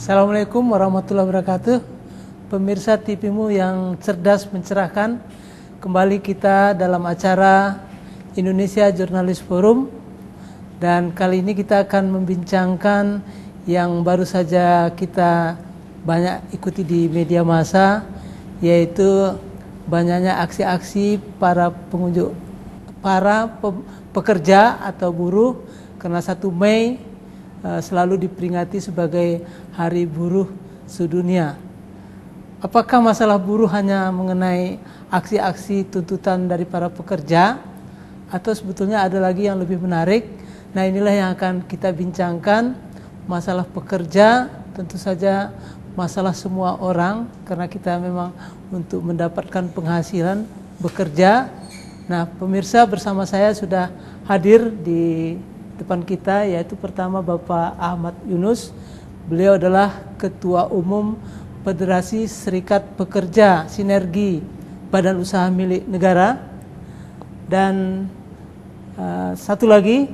Assalamualaikum warahmatullahi wabarakatuh. Pemirsa TV-mu yang cerdas mencerahkan, kembali kita dalam acara Indonesia Jurnalis Forum. Dan kali ini kita akan membincangkan yang baru saja kita banyak ikuti di media massa, yaitu banyaknya aksi-aksi para pekerja atau buruh karena 1 Mei selalu diperingati sebagai Hari Buruh Sedunia. Apakah masalah buruh hanya mengenai aksi-aksi tuntutan dari para pekerja, atau sebetulnya ada lagi yang lebih menarik? Nah, inilah yang akan kita bincangkan. Masalah pekerja tentu saja masalah semua orang, karena kita memang untuk mendapatkan penghasilan bekerja. Nah, pemirsa, bersama saya sudah hadir di depan kita, yaitu pertama Bapak Ahmad Yunus. Beliau adalah Ketua Umum Federasi Serikat Pekerja Sinergi Badan Usaha Milik Negara. Dan satu lagi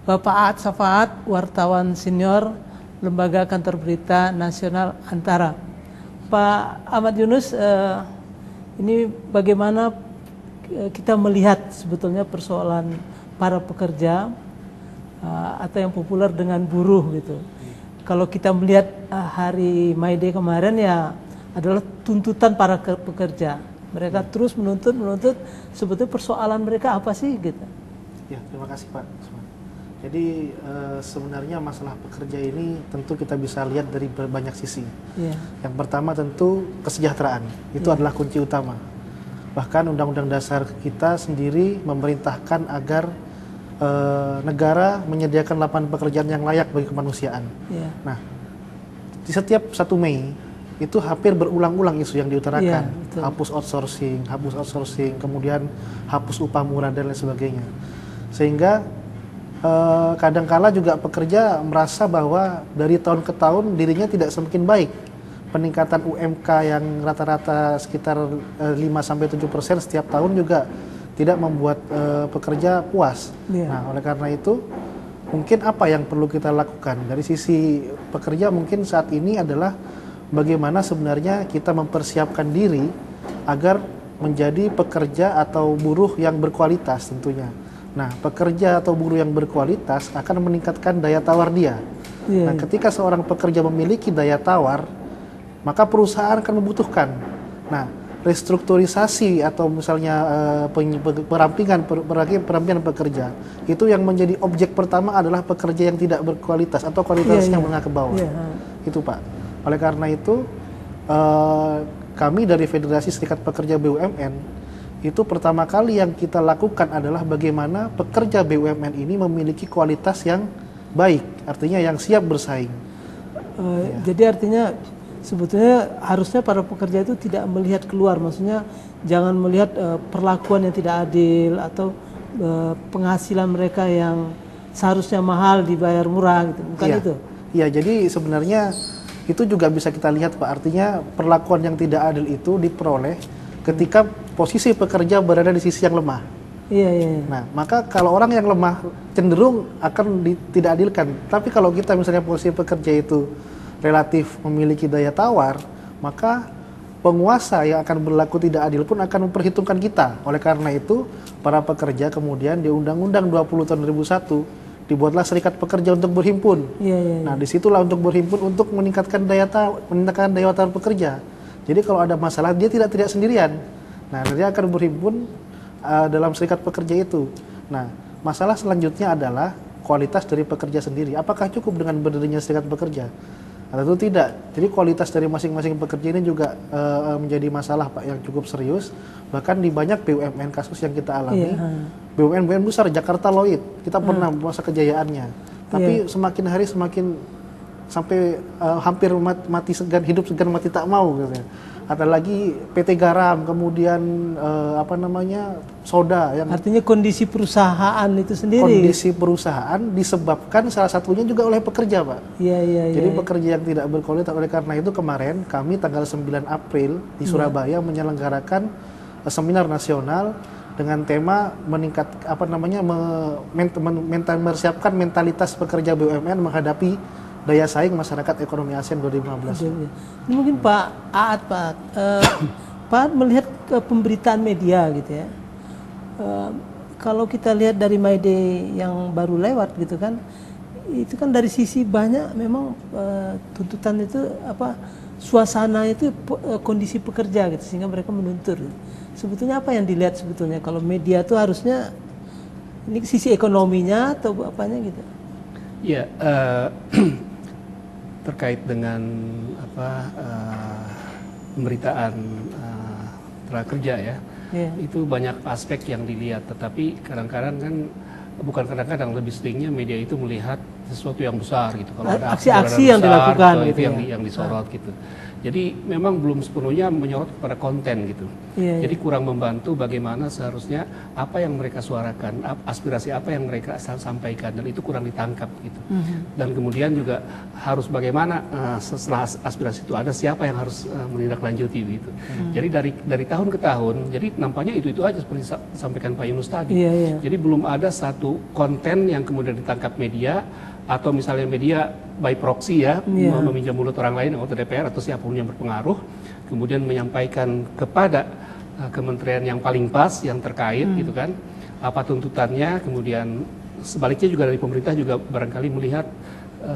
Bapak Aad Safaat, wartawan senior Lembaga Kantor Berita Nasional Antara. Pak Ahmad Yunus, ini bagaimana kita melihat sebetulnya persoalan para pekerja atau yang populer dengan buruh gitu. Kalau kita melihat hari May Day kemarin, ya adalah tuntutan para pekerja. Mereka terus menuntut sebetulnya persoalan mereka apa sih gitu. Ya, terima kasih Pak. Jadi sebenarnya masalah pekerja ini tentu kita bisa lihat dari banyak sisi. Yeah. Yang pertama tentu kesejahteraan, itu adalah kunci utama. Bahkan Undang-Undang Dasar kita sendiri memerintahkan agar negara menyediakan lapangan pekerjaan yang layak bagi kemanusiaan. Yeah. Nah, di setiap 1 Mei itu hampir berulang-ulang isu yang diutarakan. Yeah, hapus outsourcing, kemudian hapus upah murah dan lain sebagainya. Sehingga kadangkala juga pekerja merasa bahwa dari tahun ke tahun dirinya tidak semakin baik. Peningkatan UMK yang rata-rata sekitar 5-7% setiap tahun juga tidak membuat pekerja puas. Yeah. Nah, oleh karena itu mungkin apa yang perlu kita lakukan dari sisi pekerja mungkin saat ini adalah bagaimana sebenarnya kita mempersiapkan diri agar menjadi pekerja atau buruh yang berkualitas tentunya. Nah, pekerja atau buruh yang berkualitas akan meningkatkan daya tawar dia. Yeah. Nah, ketika seorang pekerja memiliki daya tawar, maka perusahaan akan membutuhkan. Nah, restrukturisasi atau misalnya perampingan pekerja, itu yang menjadi objek pertama adalah pekerja yang tidak berkualitas atau kualitasnya menengah ke bawah. Itu Pak. Oleh karena itu kami dari Federasi Serikat Pekerja BUMN itu pertama kali yang kita lakukan adalah bagaimana pekerja BUMN ini memiliki kualitas yang baik, artinya yang siap bersaing. Jadi artinya sebetulnya harusnya para pekerja itu tidak melihat keluar, maksudnya jangan melihat perlakuan yang tidak adil atau penghasilan mereka yang seharusnya mahal dibayar murah gitu, bukan itu? Iya, jadi sebenarnya itu juga bisa kita lihat Pak, artinya perlakuan yang tidak adil itu diperoleh ketika posisi pekerja berada di sisi yang lemah. Iya. Nah, maka kalau orang yang lemah cenderung akan tidak adilkan. Tapi kalau kita misalnya posisi pekerja itu relatif memiliki daya tawar, maka penguasa yang akan berlaku tidak adil pun akan memperhitungkan kita. Oleh karena itu, para pekerja kemudian di Undang-Undang 20 tahun 2001 dibuatlah serikat pekerja untuk berhimpun. Nah, disitulah untuk berhimpun untuk meningkatkan daya tawar pekerja. Jadi kalau ada masalah dia tidak sendirian. Nah, dia akan berhimpun dalam serikat pekerja itu. Nah, masalah selanjutnya adalah kualitas dari pekerja sendiri. Apakah cukup dengan berdirinya serikat pekerja? Tentu tidak. Jadi kualitas dari masing-masing pekerja ini juga menjadi masalah Pak yang cukup serius. Bahkan di banyak BUMN kasus yang kita alami, BUMN besar, Jakarta Lloyd, kita pernah masa kejayaannya. Tapi semakin hari semakin sampai hampir mati segan, hidup segan mati tak mau gitu ya. Ada lagi PT Garam, kemudian soda yang artinya kondisi perusahaan itu sendiri. Kondisi perusahaan disebabkan salah satunya juga oleh pekerja, Pak. Jadi pekerja yang tidak berkualitas. Oleh karena itu kemarin kami tanggal 9 April di Surabaya menyelenggarakan seminar nasional dengan tema mempersiapkan mentalitas pekerja BUMN menghadapi daya saing masyarakat ekonomi ASEAN 2015. Ini mungkin Pak Aat, Pak melihat ke pemberitaan media gitu ya. Kalau kita lihat dari My Day yang baru lewat gitu kan, itu kan dari sisi banyak memang tuntutan itu suasana itu kondisi pekerja gitu, sehingga mereka menuntut. Sebetulnya apa yang dilihat sebetulnya kalau media itu harusnya ini sisi ekonominya atau apanya gitu? Ya, terkait dengan pemberitaan tenaga kerja ya, itu banyak aspek yang dilihat. Tetapi kadang-kadang kan bukan kadang-kadang, lebih seringnya media itu melihat sesuatu yang besar gitu. Kalau ada aksi-aksi yang dilakukan gitu, itu yang disorot gitu. Jadi memang belum sepenuhnya menyorot kepada konten gitu. Jadi kurang membantu bagaimana seharusnya apa yang mereka suarakan, aspirasi apa yang mereka sampaikan, dan itu kurang ditangkap gitu. Dan kemudian juga harus bagaimana setelah aspirasi itu ada, siapa yang harus menindaklanjuti gitu. Jadi dari tahun ke tahun, jadi nampaknya itu aja seperti disampaikan Pak Yunus tadi. Jadi belum ada satu konten yang kemudian ditangkap media, atau misalnya media by proxy ya, meminjam mulut orang lain, anggota DPR atau siapapun yang berpengaruh, kemudian menyampaikan kepada kementerian yang paling pas, yang terkait gitu kan, apa tuntutannya. Kemudian sebaliknya juga dari pemerintah juga barangkali melihat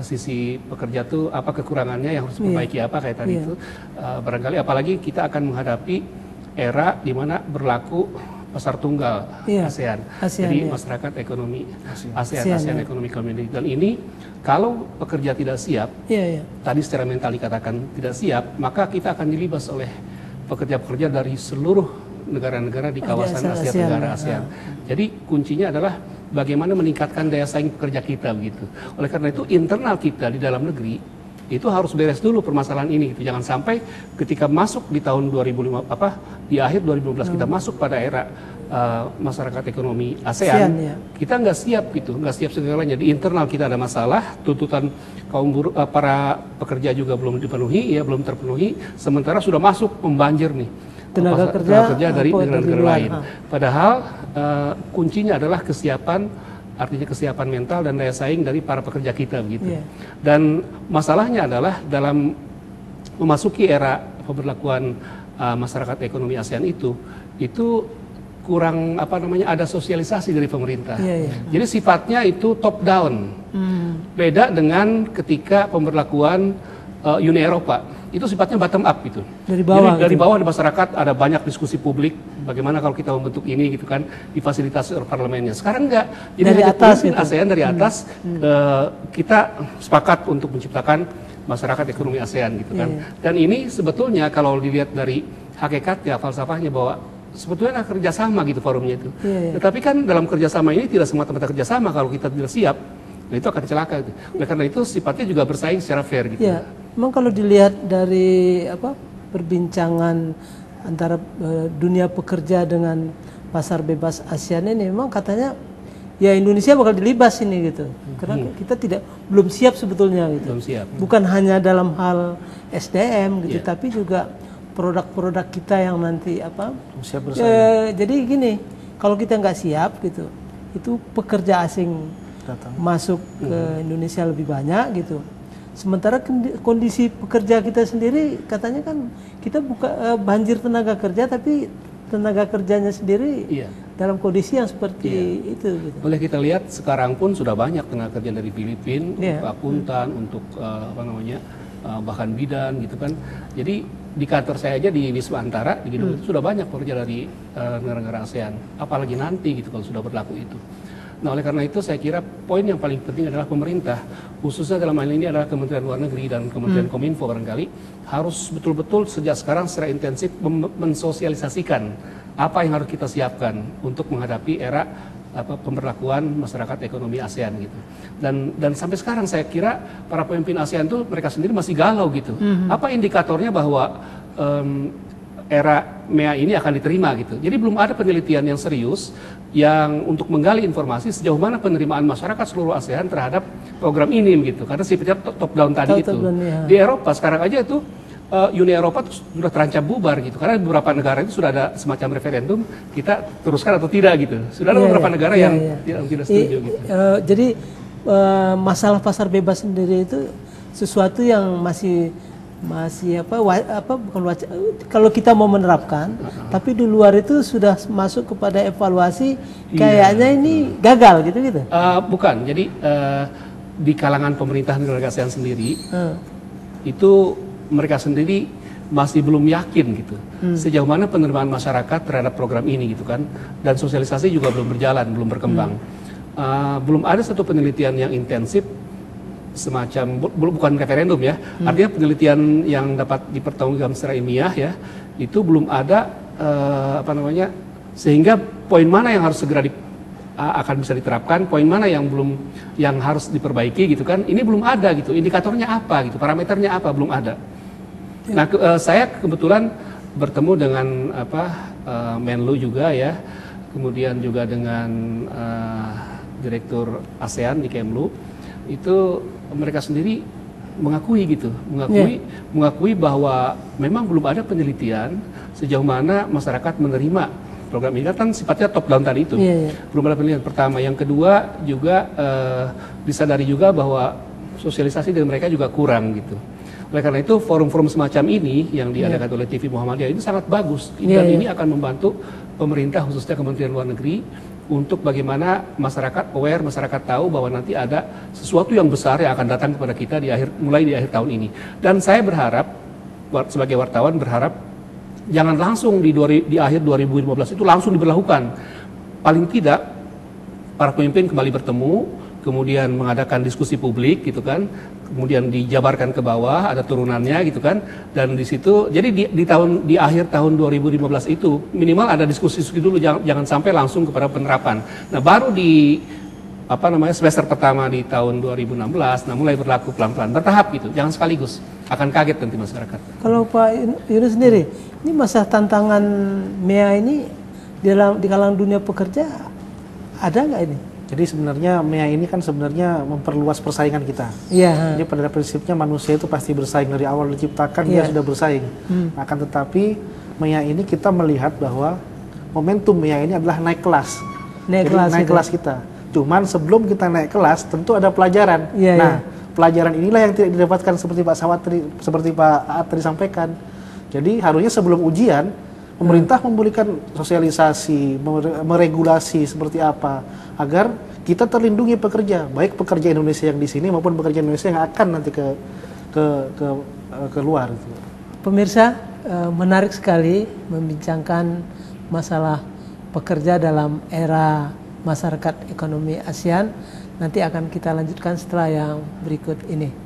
sisi pekerja tuh apa kekurangannya yang harus diperbaiki, apa kayak tadi itu. Barangkali apalagi kita akan menghadapi era di mana berlaku pasar tunggal ASEAN. Jadi masyarakat ekonomi ASEAN Economic Community. Dan ini kalau pekerja tidak siap, tadi secara mental dikatakan tidak siap, maka kita akan dilibas oleh pekerja-pekerja dari seluruh negara-negara di kawasan Asia Tenggara ASEAN. Jadi kuncinya adalah bagaimana meningkatkan daya saing pekerja kita begitu. Oleh karena itu internal kita di dalam negeri itu harus beres dulu permasalahan ini gitu. Jangan sampai ketika masuk di tahun 2005 di akhir 2015 kita masuk pada era masyarakat ekonomi ASEAN, kita nggak siap gitu, nggak siap segalanya. Di internal kita ada masalah, tuntutan kaum buruh, para pekerja juga belum dipenuhi, belum terpenuhi, sementara sudah masuk membanjir nih tenaga kerja dari negara-negara lain. Padahal kuncinya adalah kesiapan, artinya kesiapan mental dan daya saing dari para pekerja kita begitu. Dan masalahnya adalah dalam memasuki era pemberlakuan masyarakat ekonomi ASEAN itu kurang ada sosialisasi dari pemerintah. Jadi sifatnya itu top down. Beda dengan ketika pemberlakuan Uni Eropa. Itu sifatnya bottom up gitu. Dari bawah. Jadi dari bawah di masyarakat ada banyak diskusi publik bagaimana kalau kita membentuk ini gitu kan, difasilitasi oleh parlemennya. Sekarang enggak. Jadi dari atas gitu. ASEAN dari atas kita sepakat untuk menciptakan masyarakat ekonomi ASEAN gitu kan. Dan ini sebetulnya kalau dilihat dari hakikatnya, falsafahnya bahwa sebetulnya kerjasama gitu forumnya itu. Tetapi kan dalam kerjasama ini tidak semata-mata kerjasama kalau kita tidak siap. Nah itu akan celaka gitu. Oleh karena itu sifatnya juga bersaing secara fair gitu. Memang kalau dilihat dari perbincangan antara dunia pekerja dengan pasar bebas ASEAN ini, memang katanya Indonesia bakal dilibas ini gitu. Karena kita belum siap sebetulnya gitu. Belum siap. Bukan hanya dalam hal SDM gitu, tapi juga produk-produk kita yang nanti siap bersaing. Jadi gini, kalau kita nggak siap gitu, itu pekerja asing masuk ke Indonesia lebih banyak gitu. Sementara kondisi pekerja kita sendiri katanya kan kita banjir tenaga kerja, tapi tenaga kerjanya sendiri dalam kondisi yang seperti itu. Gitu. Boleh kita lihat sekarang pun sudah banyak tenaga kerja dari Filipina, akuntan, untuk bahkan bidan gitu kan. Jadi di kantor saya aja di Wisma Antara di gedung itu sudah banyak pekerja dari negara-negara ASEAN. Apalagi nanti gitu kalau sudah berlaku itu. Nah oleh karena itu saya kira poin yang paling penting adalah pemerintah, khususnya dalam hal ini adalah Kementerian Luar Negeri dan Kementerian Kominfo barangkali harus betul-betul sejak sekarang secara intensif mensosialisasikan apa yang harus kita siapkan untuk menghadapi era pemberlakuan masyarakat ekonomi ASEAN gitu. Dan sampai sekarang saya kira para pemimpin ASEAN itu mereka sendiri masih galau gitu. Apa indikatornya bahwa era MEA ini akan diterima gitu. Jadi belum ada penelitian yang serius yang untuk menggali informasi sejauh mana penerimaan masyarakat seluruh ASEAN terhadap program ini gitu. Karena sifatnya top down tadi itu. Di Eropa sekarang aja itu Uni Eropa sudah terancam bubar gitu. Karena beberapa negara itu sudah ada semacam referendum, kita teruskan atau tidak gitu. Sudah ada beberapa negara yang tidak setuju gitu. Jadi masalah pasar bebas sendiri itu sesuatu yang masih bukan kalau kita mau menerapkan, tapi di luar itu sudah masuk kepada evaluasi, kayaknya ini gagal gitu. Bukan, jadi di kalangan pemerintahan negara ASEAN sendiri itu mereka sendiri masih belum yakin gitu sejauh mana penerimaan masyarakat terhadap program ini gitu kan, dan sosialisasi juga belum berjalan, belum berkembang. Belum ada satu penelitian yang intensif semacam, bukan referendum ya, artinya penelitian yang dapat dipertanggungjawabkan secara ilmiah ya, itu belum ada sehingga poin mana yang harus segera akan bisa diterapkan, poin mana yang harus diperbaiki gitu kan, ini belum ada gitu, indikatornya apa gitu, parameternya apa, belum ada. Nah, saya kebetulan bertemu dengan Menlu juga ya, kemudian juga dengan Direktur ASEAN di Kemlu, itu mereka sendiri mengakui mengakui bahwa memang belum ada penelitian sejauh mana masyarakat menerima program ini, kan sifatnya top down tadi itu. Belum ada penelitian pertama. Yang kedua juga disadari juga bahwa sosialisasi dari mereka juga kurang gitu. Oleh karena itu forum-forum semacam ini yang diadakan oleh TV Muhammadiyah itu sangat bagus, dan ini akan membantu pemerintah khususnya Kementerian Luar Negeri untuk bagaimana masyarakat aware, masyarakat tahu bahwa nanti ada sesuatu yang besar yang akan datang kepada kita mulai di akhir tahun ini. Dan saya berharap sebagai wartawan berharap jangan langsung di akhir 2015 itu langsung diberlakukan. Paling tidak para pemimpin kembali bertemu, kemudian mengadakan diskusi publik gitu kan, kemudian dijabarkan ke bawah, ada turunannya gitu kan, dan di situ jadi di akhir tahun 2015 itu minimal ada diskusi dulu, jangan sampai langsung kepada penerapan. Nah, baru di semester pertama di tahun 2016, nah mulai berlaku pelan-pelan, bertahap gitu, jangan sekaligus, akan kaget nanti masyarakat. Kalau Pak Yunus sendiri, ini masa tantangan MEA ini di kalangan dunia pekerja ada nggak ini? Jadi sebenarnya MEA ini kan sebenarnya memperluas persaingan kita. Jadi pada prinsipnya manusia itu pasti bersaing, dari awal diciptakan dia sudah bersaing. Akan tetapi MEA ini kita melihat bahwa momentum MEA ini adalah naik kelas. Naik kelas kita. Cuman sebelum kita naik kelas tentu ada pelajaran. Pelajaran inilah yang tidak didapatkan seperti Pak Aat tadi sampaikan. Jadi harusnya sebelum ujian pemerintah memberikan sosialisasi, meregulasi seperti apa agar kita terlindungi pekerja, baik pekerja Indonesia yang di sini maupun pekerja Indonesia yang akan nanti ke luar. Pemirsa, menarik sekali membincangkan masalah pekerja dalam era masyarakat ekonomi ASEAN. Nanti akan kita lanjutkan setelah yang berikut ini.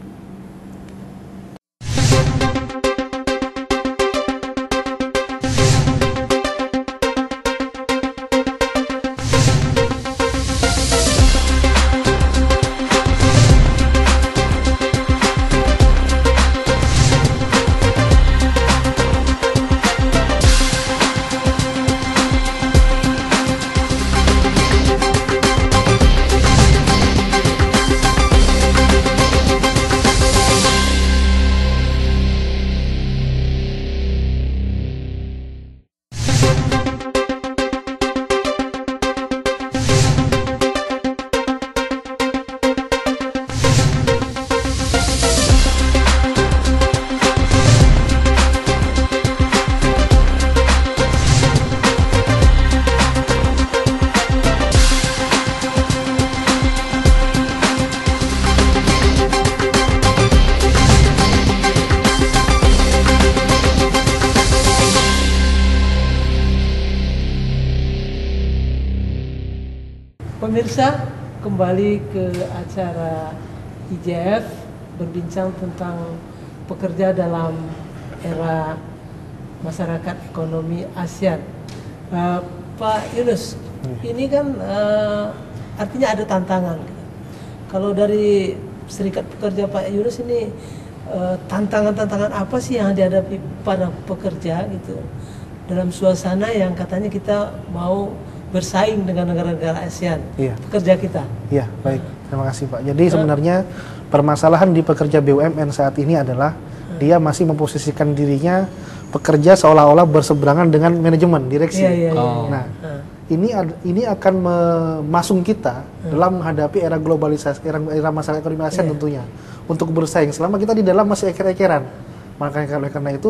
Pemirsa, kembali ke acara IJF berbincang tentang pekerja dalam era masyarakat ekonomi ASEAN. Pak Yunus, ini kan artinya ada tantangan. Kalau dari Serikat Pekerja Pak Yunus ini tantangan-tantangan apa sih yang dihadapi para pekerja gitu dalam suasana yang katanya kita mau bersaing dengan negara-negara ASEAN, pekerja kita. Iya, baik. Terima kasih Pak. Jadi sebenarnya permasalahan di pekerja BUMN saat ini adalah dia masih memposisikan dirinya pekerja seolah-olah berseberangan dengan manajemen, direksi. Nah, ini akan memasung kita dalam menghadapi era globalisasi, era masalah ekonomi ASEAN tentunya, untuk bersaing selama kita di dalam masih eker-ekeran. Makanya karena itu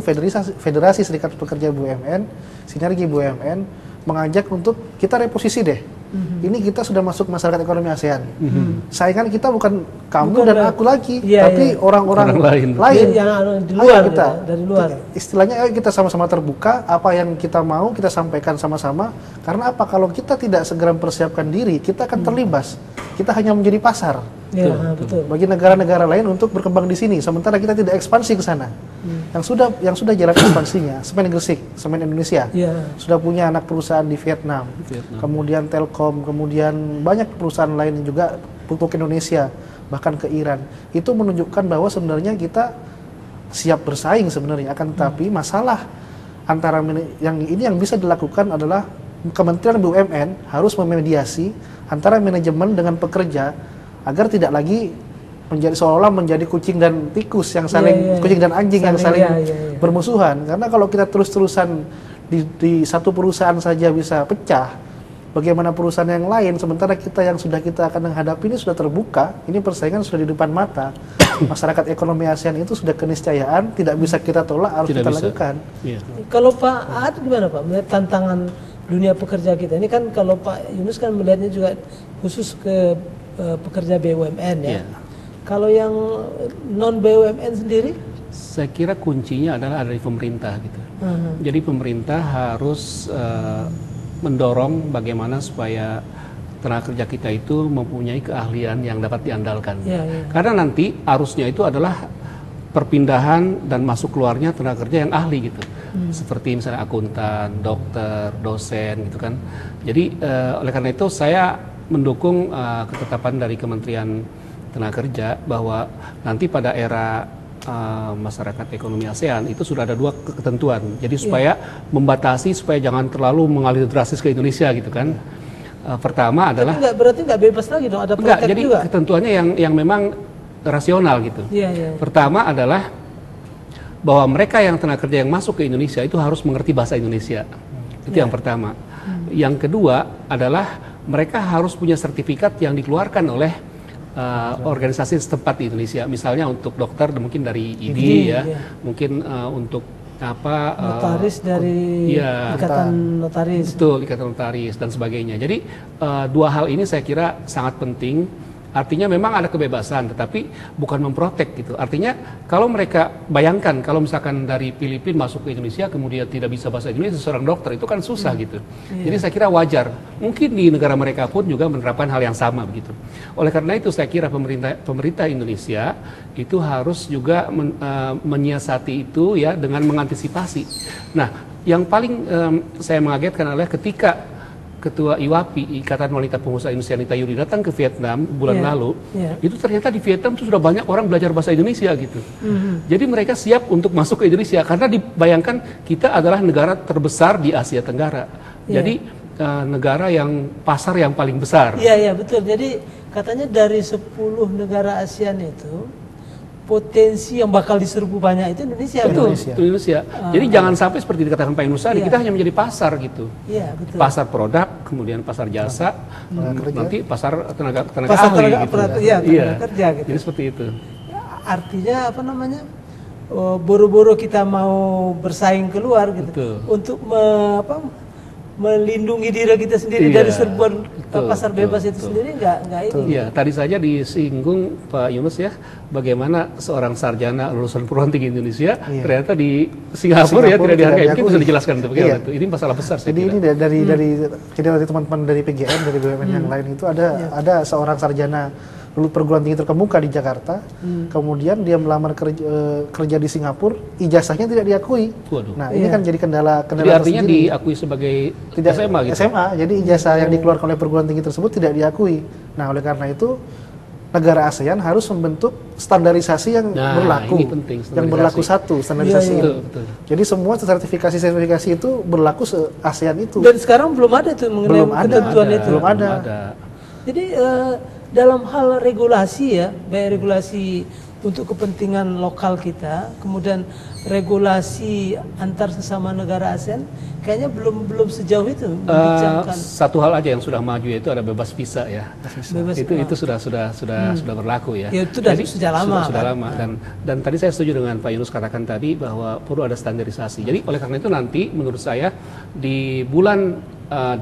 Federasi Serikat Pekerja BUMN, Sinergi BUMN mengajak untuk kita reposisi deh. Ini kita sudah masuk masyarakat ekonomi ASEAN. Saingan kita bukan kamu dan aku lagi, tapi orang-orang lain yang di luar, kita dari luar. Istilahnya ayo kita sama-sama terbuka, apa yang kita mau kita sampaikan sama-sama. Karena apa? Kalau kita tidak segera mempersiapkan diri, kita akan terlibas. Kita hanya menjadi pasar. Betul. Bagi negara-negara lain untuk berkembang di sini, sementara kita tidak ekspansi ke sana. Yang sudah jalan ekspansinya, Semen Gresik, Semen Indonesia, sudah punya anak perusahaan di Vietnam, kemudian Telkom, kemudian banyak perusahaan lain juga, pupuk Indonesia, bahkan ke Iran. Itu menunjukkan bahwa sebenarnya kita siap bersaing sebenarnya. Akan tetapi masalah antara yang bisa dilakukan adalah Kementerian BUMN harus memediasi antara manajemen dengan pekerja agar tidak lagi seolah-olah menjadi kucing dan tikus yang saling kucing dan anjing yang saling bermusuhan. Karena kalau kita terus-terusan di satu perusahaan saja bisa pecah, bagaimana perusahaan yang lain, sementara kita yang sudah kita akan menghadapi ini sudah terbuka, ini persaingan sudah di depan mata. Masyarakat ekonomi ASEAN itu sudah keniscayaan, tidak bisa kita tolak, harus kita lakukan. Kalau Pak Aad gimana Pak melihat tantangan dunia pekerja kita ini? Kan kalau Pak Yunus kan melihatnya juga khusus ke pekerja BUMN ya. Kalau yang non BUMN sendiri? Saya kira kuncinya adalah dari pemerintah gitu. Jadi pemerintah harus mendorong bagaimana supaya tenaga kerja kita itu mempunyai keahlian yang dapat diandalkan. Karena nanti arusnya itu adalah perpindahan dan masuk keluarnya tenaga kerja yang ahli gitu. Seperti misalnya akuntan, dokter, dosen gitu kan. Jadi oleh karena itu saya mendukung ketetapan dari Kementerian Tenaga Kerja bahwa nanti pada era masyarakat ekonomi ASEAN itu sudah ada 2 ketentuan. Jadi supaya membatasi supaya jangan terlalu mengalir drastis ke Indonesia gitu kan. Pertama adalah berarti nggak bebas lagi dong, ada protek jadi juga. Ketentuannya yang memang rasional gitu. Pertama adalah bahwa mereka yang tenaga kerja yang masuk ke Indonesia itu harus mengerti bahasa Indonesia. Itu yang pertama. Yang kedua adalah mereka harus punya sertifikat yang dikeluarkan oleh organisasi setempat di Indonesia. Misalnya untuk dokter mungkin dari IDI ya, mungkin untuk notaris dari Ikatan Notaris. Betul, Ikatan Notaris dan sebagainya. Jadi 2 hal ini saya kira sangat penting. Artinya memang ada kebebasan, tetapi bukan memprotek gitu. Artinya kalau mereka bayangkan kalau misalkan dari Filipina masuk ke Indonesia kemudian tidak bisa bahasa Indonesia seorang dokter itu kan susah gitu. Jadi saya kira wajar. Mungkin di negara mereka pun juga menerapkan hal yang sama begitu. Oleh karena itu saya kira pemerintah Indonesia itu harus juga menyiasati itu ya dengan mengantisipasi. Nah, yang paling saya mengagetkan adalah ketika Ketua IWAPI, Ikatan Wanita Pengusaha Indonesia, Nita Yudi datang ke Vietnam bulan lalu, itu ternyata di Vietnam itu sudah banyak orang belajar bahasa Indonesia gitu. Jadi mereka siap untuk masuk ke Indonesia karena dibayangkan kita adalah negara terbesar di Asia Tenggara. Jadi negara yang pasar yang paling besar. Iya betul. Jadi katanya dari 10 negara ASEAN itu potensi yang bakal diserbu banyak itu Indonesia. Indonesia. Jadi jangan sampai seperti dikatakan Pak Yunus tadi, kita hanya menjadi pasar gitu. Betul. Pasar produk, kemudian pasar jasa, nanti pasar tenaga ahli gitu. Tenaga kerja gitu. Jadi seperti itu. Artinya apa namanya? Boro-boro kita mau bersaing keluar gitu. Betul. Untuk melindungi diri kita sendiri dari serbuan pasar bebas itu sendiri nggak ini. Iya, tadi saja disinggung Pak Yunus ya, bagaimana seorang sarjana lulusan perguruan tinggi Indonesia ternyata di Singapura ya tidak dihargai. Mungkin bisa dijelaskan itu bagaimana itu. Ini masalah besar. Jadi ini dari teman-teman dari PGN, dari BUMN yang lain itu ada seorang sarjana lulus perguruan tinggi terkemuka di Jakarta, kemudian dia melamar kerja di Singapura, ijazahnya tidak diakui. Nah, ini kan jadi kendala jadi artinya tersendiri. Diakui sebagai tidak SMA gitu. SMA, jadi ijazah yang dikeluarkan oleh perguruan tinggi tersebut tidak diakui. Nah, oleh karena itu negara ASEAN harus membentuk standarisasi yang berlaku, ini penting, yang berlaku satu standarisasi itu. Betul. Jadi semua sertifikasi itu berlaku se-ASEAN itu. Dan sekarang belum ada tuh mengenai ketentuan itu. Belum ada. Jadi dalam hal regulasi ya, baik regulasi untuk kepentingan lokal kita, kemudian regulasi antar sesama negara ASEAN kayaknya belum sejauh itu membincangkan. Satu hal aja yang sudah maju yaitu ada bebas visa ya. Itu sudah berlaku ya. Itu jadi sudah lama. Sudah lama dan tadi saya setuju dengan Pak Yunus katakan tadi bahwa perlu ada standarisasi. Jadi oleh karena itu nanti menurut saya di bulan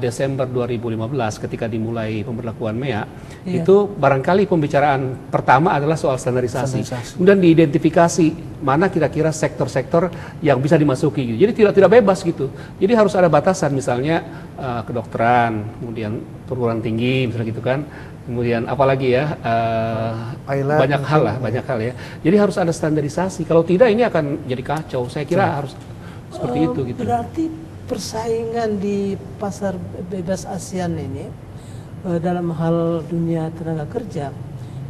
Desember 2015 ketika dimulai pemberlakuan MEA itu barangkali pembicaraan pertama adalah soal standarisasi. Kemudian diidentifikasi mana kira-kira sektor-sektor yang bisa dimasuki gitu. Jadi tidak bebas gitu. Jadi harus ada batasan misalnya kedokteran, kemudian perguruan tinggi misalnya gitu kan. Kemudian apalagi ya banyak hal ya. Jadi harus ada standarisasi. Kalau tidak ini akan jadi kacau. Saya kira harus seperti itu gitu. Berarti persaingan di pasar bebas ASEAN ini dalam hal dunia tenaga kerja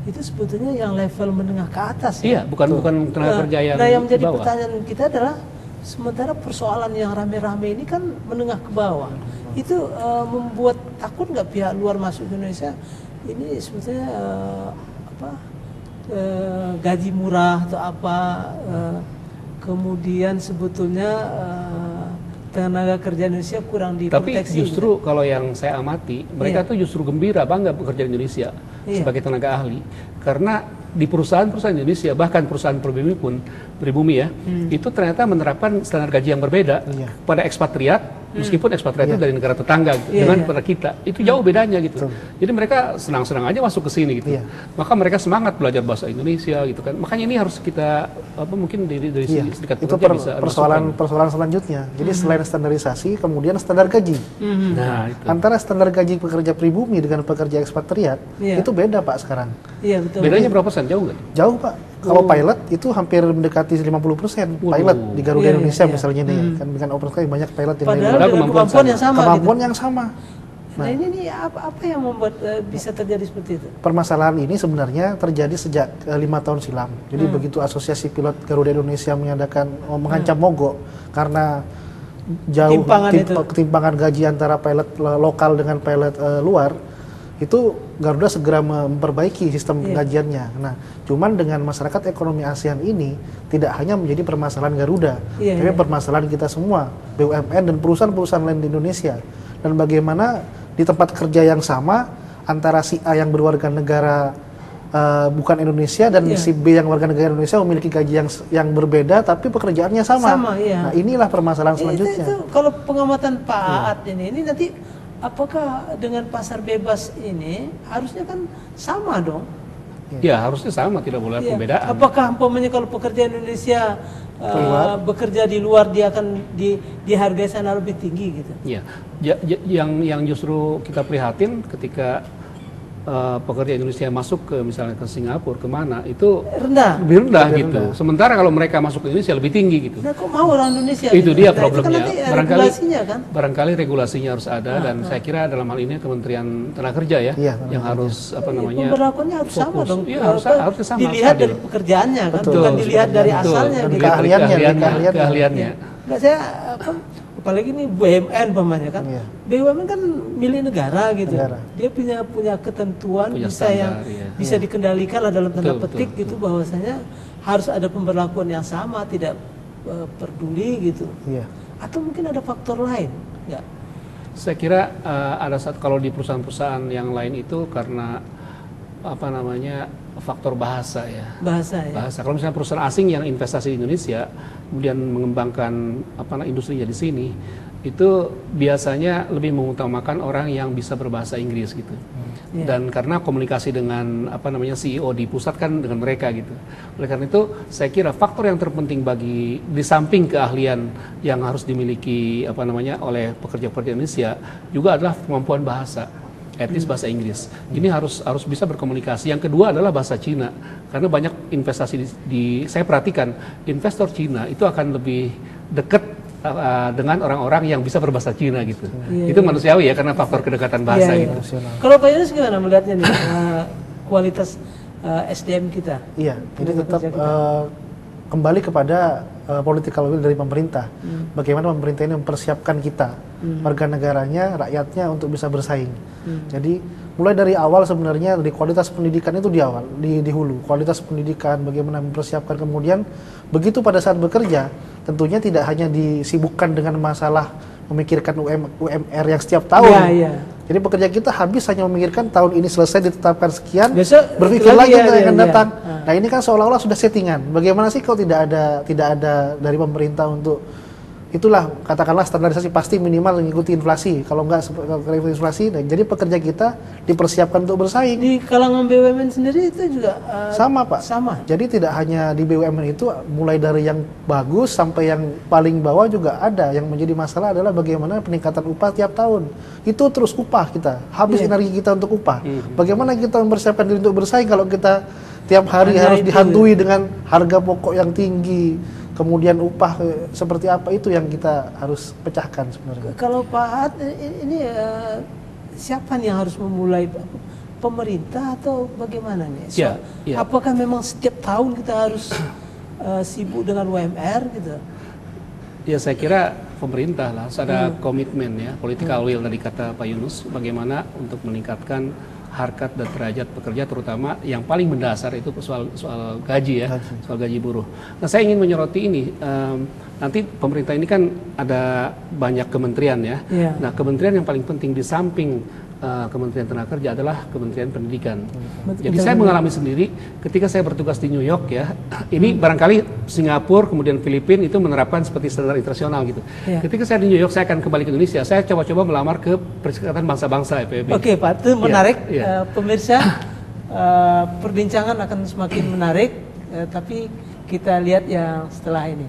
itu sebetulnya yang level menengah ke atas. Iya, bukan tenaga kerja yang yang menjadi bawah. Pertanyaan kita adalah sementara persoalan yang rame-rame ini kan menengah ke bawah. Itu membuat takut nggak pihak luar masuk Indonesia ini sebetulnya gaji murah atau apa kemudian sebetulnya tenaga kerja Indonesia kurang diproteksi. Tapi justru kalau yang saya amati, mereka tuh justru gembira, bangga bekerja di Indonesia sebagai tenaga ahli. Karena di perusahaan-perusahaan Indonesia, bahkan perusahaan pribumi ya, itu ternyata menerapkan standar gaji yang berbeda pada ekspatriat, meskipun ekspatriat itu dari negara tetangga gitu, dengan pada kita. Itu jauh bedanya gitu. Jadi mereka senang-senang aja masuk ke sini gitu. Maka mereka semangat belajar bahasa Indonesia gitu kan. Makanya ini harus kita mungkin dari sini sedikit itu persoalan selanjutnya. Jadi selain standarisasi, kemudian standar gaji. Nah, itu. Antara standar gaji pekerja pribumi dengan pekerja ekspatriat itu beda Pak sekarang. Iya betul. Bedanya berapa persen? Jauh nggak? Jauh Pak. Kalau pilot itu hampir mendekati 50% pilot di Garuda Indonesia misalnya nih kan dengan open sky banyak pilot yang padahal kemampuan yang sama. Kemampuan yang sama. Nah ini apa yang membuat bisa terjadi seperti itu? Permasalahan ini sebenarnya terjadi sejak 5 tahun silam. Jadi begitu Asosiasi Pilot Garuda Indonesia mengancam mogok karena jauh ketimpangan gaji antara pilot lokal dengan pilot luar, itu Garuda segera memperbaiki sistem penggajiannya. Nah, cuman dengan masyarakat ekonomi ASEAN ini tidak hanya menjadi permasalahan Garuda, tapi permasalahan kita semua, BUMN dan perusahaan-perusahaan lain di Indonesia. Dan bagaimana di tempat kerja yang sama antara si A yang berwarga negara bukan Indonesia dan si B yang warga negara Indonesia memiliki gaji yang berbeda tapi pekerjaannya sama. Nah, inilah permasalahan selanjutnya. Itu kalau pengamatan Pak Aat ini nanti apakah dengan pasar bebas ini harusnya kan sama dong? Ya harusnya sama, tidak boleh ada perbedaan. Apakah umpamanya kalau pekerja Indonesia bekerja di luar dia akan dihargai sana lebih tinggi gitu? Iya, yang justru kita prihatin ketika pekerja Indonesia masuk ke misalnya ke Singapura kemana itu lebih rendah gitu. Sementara kalau mereka masuk ke Indonesia lebih tinggi gitu. Nah, kok mau orang Indonesia? Itu dia problemnya. Itu kan barangkali regulasinya harus ada dan saya kira dalam hal ini Kementerian Tenaga Kerja yang harus pemberlakuannya harus sama dong. Iya, harusnya sama. Dilihat dari pekerjaannya kan, bukan dilihat dari asalnya. Keahliannya. Enggak saya apalagi ini BUMN pemanya kan. BUMN kan milik negara gitu. Dia punya ketentuan bisa dikendalikan lah dalam tanda petik gitu bahwasanya harus ada pemberlakuan yang sama, tidak peduli gitu. Atau mungkin ada faktor lain, enggak? Saya kira ada kalau di perusahaan-perusahaan yang lain itu karena faktor bahasa ya. Bahasa. Kalau misalnya perusahaan asing yang investasi di Indonesia kemudian mengembangkan industrinya di sini, itu biasanya lebih mengutamakan orang yang bisa berbahasa Inggris gitu. Dan karena komunikasi dengan CEO di pusat kan dengan mereka gitu. Oleh karena itu saya kira faktor yang terpenting di samping keahlian yang harus dimiliki oleh pekerja-pekerja Indonesia juga adalah kemampuan bahasa. Etis bahasa Inggris. Ini harus bisa berkomunikasi. Yang kedua adalah bahasa Cina. Karena banyak investasi saya perhatikan investor Cina itu akan lebih dekat dengan orang-orang yang bisa berbahasa Cina gitu. Itu manusiawi ya karena faktor kedekatan bahasa gitu. Kalau Pak Yunus gimana melihatnya nih kualitas SDM kita? Iya, jadi tetap kembali kepada political will dari pemerintah. Bagaimana pemerintah ini mempersiapkan kita, warga negaranya, rakyatnya untuk bisa bersaing. Jadi mulai dari awal sebenarnya dari kualitas pendidikan itu di hulu. Kualitas pendidikan, bagaimana mempersiapkan, kemudian begitu pada saat bekerja, tentunya tidak hanya disibukkan dengan masalah memikirkan UMR yang setiap tahun. Jadi pekerja kita habis hanya memikirkan tahun ini selesai ditetapkan sekian, berpikir lagi yang akan datang. Nah ini kan seolah-olah sudah settingan. Bagaimana sih kalau tidak ada dari pemerintah untuk itulah katakanlah standarisasi pasti minimal mengikuti inflasi. Kalau enggak inflasi, nah, jadi pekerja kita dipersiapkan untuk bersaing. Di kalangan BUMN sendiri itu juga sama Pak. Sama. Jadi tidak hanya di BUMN itu, mulai dari yang bagus sampai yang paling bawah juga ada. Yang menjadi masalah adalah bagaimana peningkatan upah tiap tahun. Itu terus upah kita, habis energi kita untuk upah. Bagaimana kita mempersiapkan diri untuk bersaing kalau kita tiap hari harus dihantui dengan harga pokok yang tinggi. Kemudian upah seperti apa, itu yang kita harus pecahkan sebenarnya. Kalau Pak Aat, ini siapa nih yang harus memulai? Pemerintah atau bagaimana nih? Apakah memang setiap tahun kita harus sibuk dengan UMR gitu? Ya saya kira pemerintah lah, harus ada komitmen ya, political will tadi kata Pak Yunus, bagaimana untuk meningkatkan harkat dan derajat pekerja, terutama yang paling mendasar itu soal gaji ya, soal gaji buruh. Nah saya ingin menyoroti ini, nanti pemerintah ini kan ada banyak kementerian ya. Nah kementerian yang paling penting di samping Kementerian Tenaga Kerja adalah Kementerian Pendidikan. Jadi saya mengalami sendiri ketika saya bertugas di New York ya. Ini barangkali Singapura kemudian Filipina itu menerapkan seperti standar internasional gitu. Ketika saya di New York, saya akan kembali ke Indonesia. Saya coba-coba melamar ke Perserikatan Bangsa-Bangsa PBB. Oke Pak, itu menarik. Pemirsa, perbincangan akan semakin menarik. Tapi kita lihat yang setelah ini.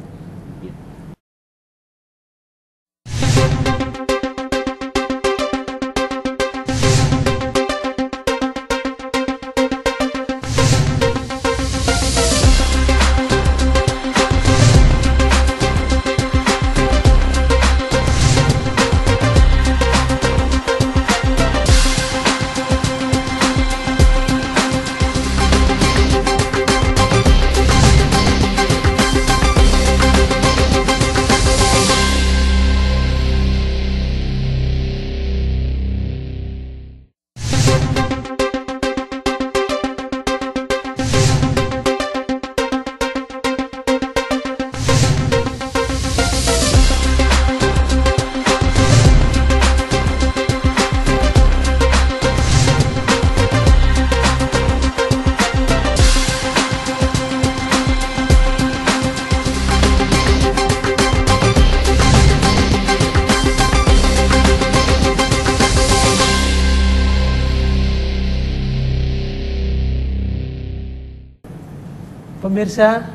Pemirsa,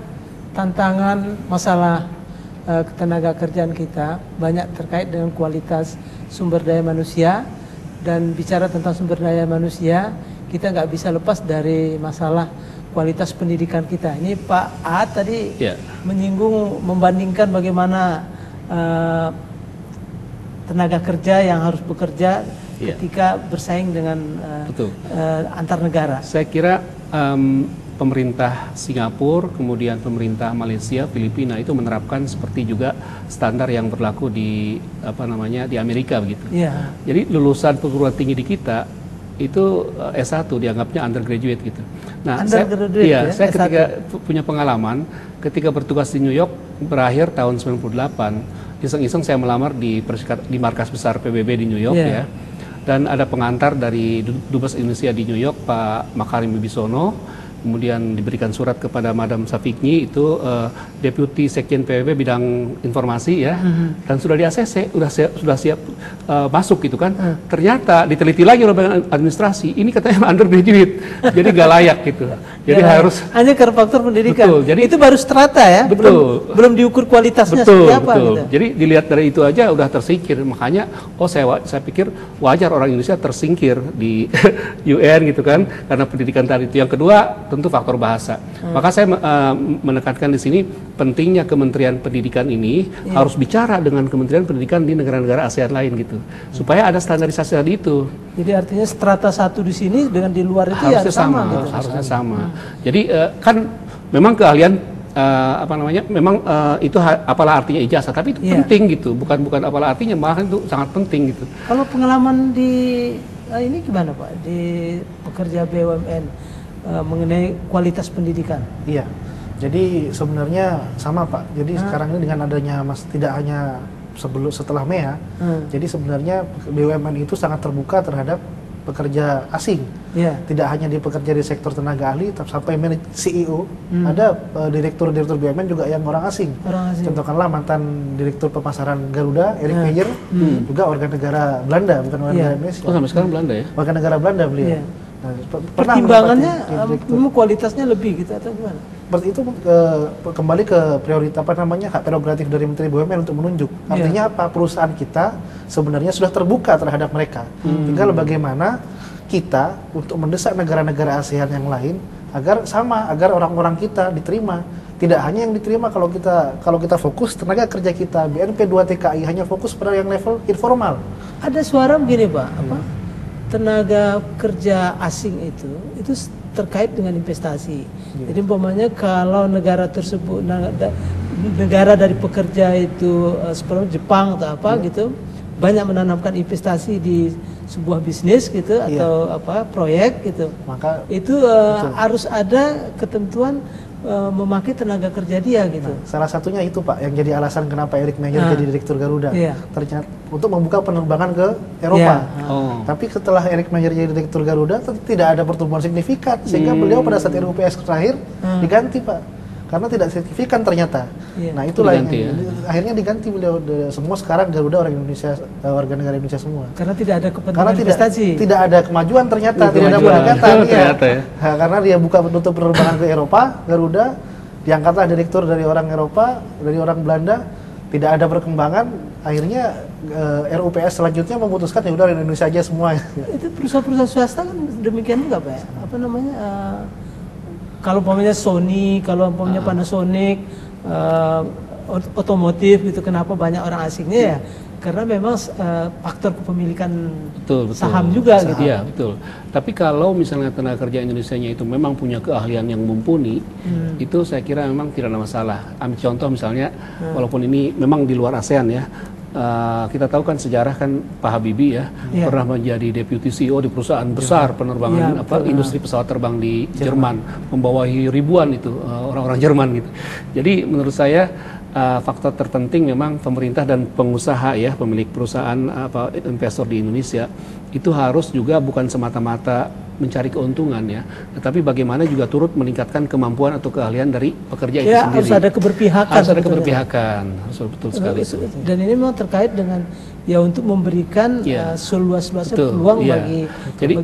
tantangan masalah ketenaga kerjaan kita banyak terkait dengan kualitas sumber daya manusia, dan bicara tentang sumber daya manusia kita nggak bisa lepas dari masalah kualitas pendidikan kita. Ini Pak Aat tadi menyinggung, membandingkan bagaimana tenaga kerja yang harus bekerja ketika bersaing dengan antar negara. Saya kira pemerintah Singapura, kemudian pemerintah Malaysia, Filipina itu menerapkan seperti juga standar yang berlaku di di Amerika begitu. Jadi lulusan perguruan tinggi di kita itu S1 dianggapnya undergraduate gitu. Nah, saya ketika punya pengalaman ketika bertugas di New York berakhir tahun 98, iseng-iseng saya melamar di markas besar PBB di New York ya. Dan ada pengantar dari Dubes Indonesia di New York, Pak Makarim Wibisono. Kemudian diberikan surat kepada Madam Safiknyi, itu Deputi Sekjen PBB bidang informasi ya, dan sudah di ACC, sudah siap masuk gitu kan. Ternyata diteliti lagi oleh administrasi, ini katanya undergraduate, jadi gak layak gitu. Jadi harus hanya karena faktor pendidikan. Betul, jadi itu baru strata ya, belum diukur kualitasnya seperti apa. Gitu. Jadi dilihat dari itu aja udah tersingkir. Makanya saya pikir wajar orang Indonesia tersingkir di UN gitu kan, karena pendidikan tadi itu. Yang kedua tentu faktor bahasa. Maka saya menekankan di sini pentingnya Kementerian Pendidikan ini harus bicara dengan Kementerian Pendidikan di negara-negara ASEAN lain gitu, supaya ada standarisasi tadi itu. Jadi artinya strata 1 di sini dengan di luar itu harusnya sama gitu. Harusnya sama. Jadi kan memang keahlian apa namanya, memang itu apalah artinya ijazah, tapi itu penting gitu, bukan apalah artinya, malah itu sangat penting gitu. Kalau pengalaman di ini gimana Pak, di pekerja BUMN mengenai kualitas pendidikan? Iya, jadi sebenarnya sama Pak. Jadi sekarang ini dengan adanya tidak hanya setelah MEA, jadi sebenarnya BUMN itu sangat terbuka terhadap pekerja asing. Tidak hanya pekerja di sektor tenaga ahli, tapi sampai CEO, ada direktur-direktur BUMN juga yang orang asing. Contohkanlah mantan direktur pemasaran Garuda, Eric Meyer, juga warga negara Belanda, bukan warga negara Indonesia. Oh, sampai sekarang Belanda ya? Warga negara Belanda beliau. Nah, pertimbangannya kualitasnya lebih gitu atau gimana? Seperti itu kembali ke prioritas hak prerogatif dari Menteri BUMN untuk menunjuk. Artinya apa? Perusahaan kita sebenarnya sudah terbuka terhadap mereka. Tinggal bagaimana kita untuk mendesak negara-negara ASEAN yang lain agar orang-orang kita diterima. Tidak hanya yang diterima kalau kita fokus tenaga kerja kita BNP 2 TKI hanya fokus pada yang level informal. Ada suara begini Pak, tenaga kerja asing itu terkait dengan investasi. Jadi umpamanya kalau negara tersebut, negara dari pekerja itu seperti Jepang atau apa gitu, banyak menanamkan investasi di sebuah bisnis gitu atau proyek gitu. Maka itu harus ada ketentuan memakai tenaga kerja dia gitu. Salah satunya itu Pak yang jadi alasan kenapa Eric Meyer jadi direktur Garuda. Ternyata untuk membuka penerbangan ke Eropa. Tapi setelah Eric Meyer jadi direktur Garuda tidak ada pertumbuhan signifikan sehingga beliau pada saat RUPS terakhir diganti Pak. Karena tidak signifikan ternyata. Nah itulah yang akhirnya diganti beliau. Semua sekarang Garuda orang Indonesia, warga negara Indonesia semua. Karena tidak ada kepentingan investasi. Tidak ada kemajuan ternyata, tidak ada peningkatan. Karena dia buka tutup penerbangan ke Eropa, Garuda diangkatlah direktur dari orang Eropa, dari orang Belanda. Tidak ada perkembangan. Akhirnya RUPS selanjutnya memutuskan ya udah Indonesia aja semua. Itu perusahaan-perusahaan swasta kan demikian juga Pak ya? Apa namanya? Kalau umpamanya Sony, kalau umpamanya Panasonic, otomotif gitu, kenapa banyak orang asingnya ya? Karena memang faktor kepemilikan saham juga gitu. Iya, betul. Tapi kalau misalnya tenaga kerja Indonesianya itu memang punya keahlian yang mumpuni, itu saya kira memang tidak ada masalah. Ambil contoh misalnya, walaupun ini memang di luar ASEAN ya, kita tahu kan sejarah kan Pak Habibie ya pernah menjadi deputy CEO di perusahaan besar penerbangan industri pesawat terbang di Jerman, membawahi ribuan itu orang-orang Jerman gitu. Jadi menurut saya faktor terpenting memang pemerintah dan pengusaha ya, pemilik perusahaan investor di Indonesia itu harus juga bukan semata-mata mencari keuntungan ya, tetapi bagaimana juga turut meningkatkan kemampuan atau keahlian dari pekerja itu sendiri. Harus ada keberpihakan. Harus ada keberpihakan, betul sekali. Dan ini memang terkait dengan ya untuk memberikan seluas-luasnya peluang bagi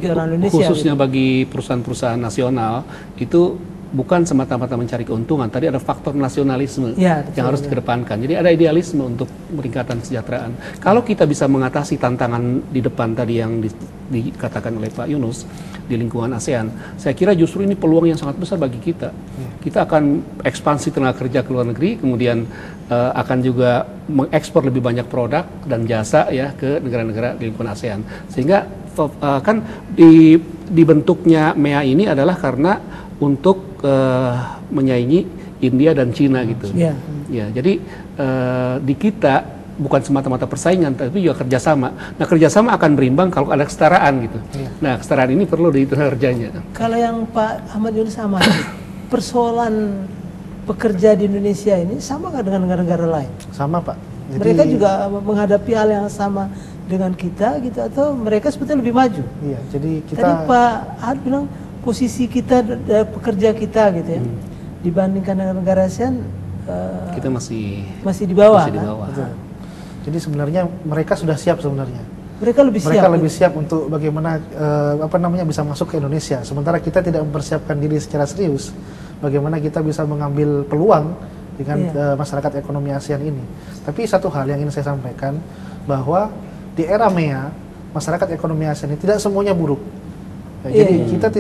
orang Indonesia. Khususnya bagi perusahaan-perusahaan nasional itu bukan semata-mata mencari keuntungan. Tadi ada faktor nasionalisme yang harus dikedepankan. Jadi ada idealisme untuk meningkatkan kesejahteraan. Kalau kita bisa mengatasi tantangan di depan tadi yang dikatakan oleh Pak Yunus di lingkungan ASEAN, saya kira justru ini peluang yang sangat besar bagi kita. Kita akan ekspansi tenaga kerja ke luar negeri, kemudian akan juga mengekspor lebih banyak produk dan jasa ya ke negara-negara di lingkungan ASEAN. Sehingga kan dibentuknya MEA ini adalah karena untuk menyaingi India dan Cina gitu. Ya, jadi di kita bukan semata-mata persaingan, tapi juga kerjasama. Nah, kerjasama akan berimbang kalau ada kesetaraan gitu. Nah, kesetaraan ini perlu di tenaga kerjanya. Kalau yang Pak Ahmad Yunus amati, persoalan pekerja di Indonesia ini sama nggak dengan negara-negara lain? Sama Pak. Jadi, mereka juga menghadapi hal yang sama dengan kita gitu, atau mereka sebetulnya lebih maju? Iya, jadi kita. Tadi Pak Ahmad bilang posisi kita, pekerja kita gitu ya, dibandingkan dengan negara ASEAN, kita masih di bawah. Masih di bawah. Betul. Jadi sebenarnya mereka sudah siap sebenarnya. Mereka lebih siap untuk bagaimana bisa masuk ke Indonesia. Sementara kita tidak mempersiapkan diri secara serius. Bagaimana kita bisa mengambil peluang dengan masyarakat ekonomi ASEAN ini. Tapi satu hal yang ingin saya sampaikan bahwa di era MEA masyarakat ekonomi ASEAN ini tidak semuanya buruk. Jadi kita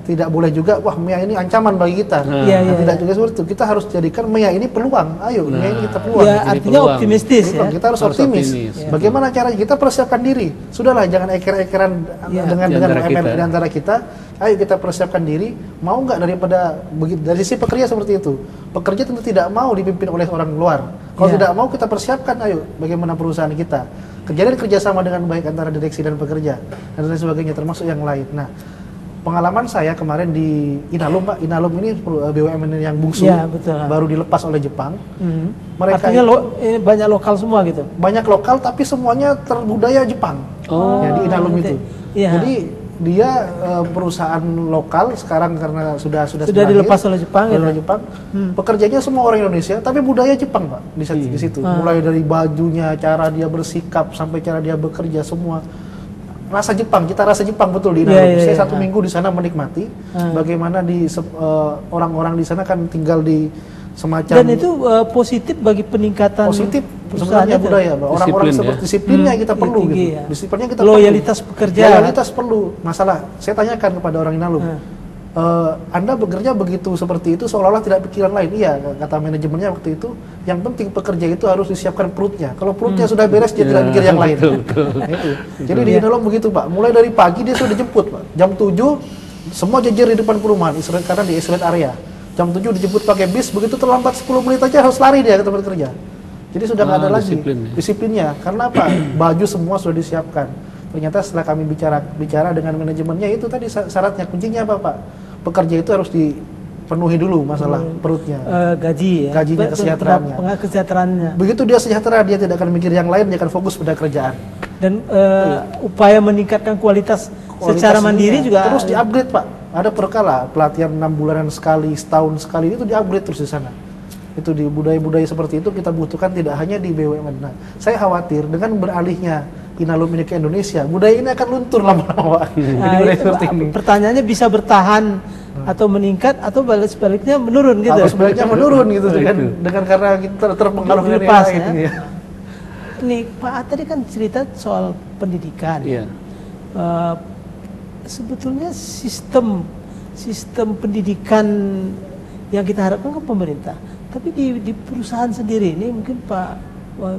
tidak boleh juga wah MEA ini ancaman bagi kita. Tidak juga seperti itu. Kita harus jadikan MEA ini peluang. Ayo, MEA ini kita peluang. Ya, artinya peluang. Optimistis ya. Kita harus optimis. Bagaimana caranya kita persiapkan diri. Sudahlah jangan eker-ekeran dengan di antara kita. Ayo kita persiapkan diri, mau nggak daripada begitu. Dari sisi pekerja seperti itu, pekerja tentu tidak mau dipimpin oleh orang luar. Kalau tidak mau kita persiapkan, ayo bagaimana perusahaan kita kejadian kerjasama dengan baik antara direksi dan pekerja dan lain sebagainya, termasuk yang lain. Nah, pengalaman saya kemarin di Inalum, Pak. Inalum ini BUMN yang bungsu, ya, betul, baru dilepas oleh Jepang. Mereka artinya banyak lokal semua gitu. Banyak lokal, tapi semuanya terbudaya Jepang. Ya, di Inalum itu. Ya. Jadi dia perusahaan lokal sekarang karena sudah dilepas oleh Jepang. Pekerjanya semua orang Indonesia, tapi budaya Jepang, Pak, di situ. Mulai dari bajunya, cara dia bersikap sampai cara dia bekerja, semua rasa Jepang, kita rasa Jepang betul di Inalum. Saya 1 minggu di sana menikmati bagaimana di orang-orang di sana kan tinggal di semacam. Dan itu positif bagi peningkatan. Positif sebenarnya budaya, orang-orang seperti disiplinnya kita perlu gitu. Ya. Disiplinnya kita loyalitas perlu. pekerja. Loyalitas perlu. Masalah, saya tanyakan kepada orang Inalum. Anda bekerja begitu seperti itu seolah-olah tidak pikiran lain. Iya, kata manajemennya waktu itu, yang penting pekerja itu harus disiapkan perutnya. Kalau perutnya sudah beres, dia tidak mikir yang lain. Jadi di Inalum begitu, Pak. Mulai dari pagi dia sudah dijemput, Pak. Jam 7 semua jejer di depan perumahan, karena di isolate area. Jam 7 dijemput pakai bis, begitu terlambat 10 menit aja harus lari dia ke tempat kerja. Jadi sudah nggak ada lagi disiplinnya. Karena apa? Baju semua sudah disiapkan. Ternyata setelah kami bicara dengan manajemennya, itu tadi syaratnya, kuncinya apa, Pak? Pekerja itu harus dipenuhi dulu masalah perutnya, gaji, ya? Gajinya, kesejahteraannya. Begitu dia sejahtera, dia tidak akan mikir yang lain, dia akan fokus pada kerjaan. Dan upaya meningkatkan kualitas secara mandiri juga terus di-upgrade, Pak. Ada perkala pelatihan 6 bulanan sekali, setahun sekali, itu di-upgrade terus di sana. Itu di budaya-budaya seperti itu kita butuhkan tidak hanya di BUMN. Nah, saya khawatir dengan beralihnya Inalum ini ke Indonesia, budaya ini akan luntur lama-lama. Pertanyaannya bisa bertahan atau meningkat atau sebaliknya menurun gitu. Atau sebaliknya menurun gitu dengan karena kita terpengaruh dari lepas, lain. Ya. Nih Pak tadi kan cerita soal pendidikan. Iya. Sebetulnya sistem pendidikan yang kita harapkan kan pemerintah. Tapi di perusahaan sendiri ini mungkin Pak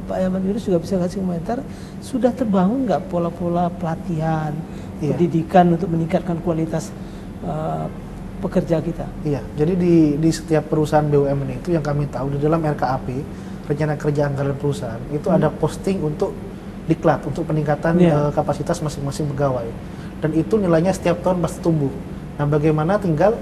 Yaman Yunus juga bisa kasih komentar, sudah terbangun nggak pola-pola pelatihan, pendidikan untuk meningkatkan kualitas pekerja kita? Iya, jadi di setiap perusahaan BUMN itu yang kami tahu di dalam RKAP, rencana kerja anggaran perusahaan, itu ada posting untuk diklat, untuk peningkatan kapasitas masing-masing pegawai. Dan itu nilainya setiap tahun pasti tumbuh. Nah, bagaimana tinggal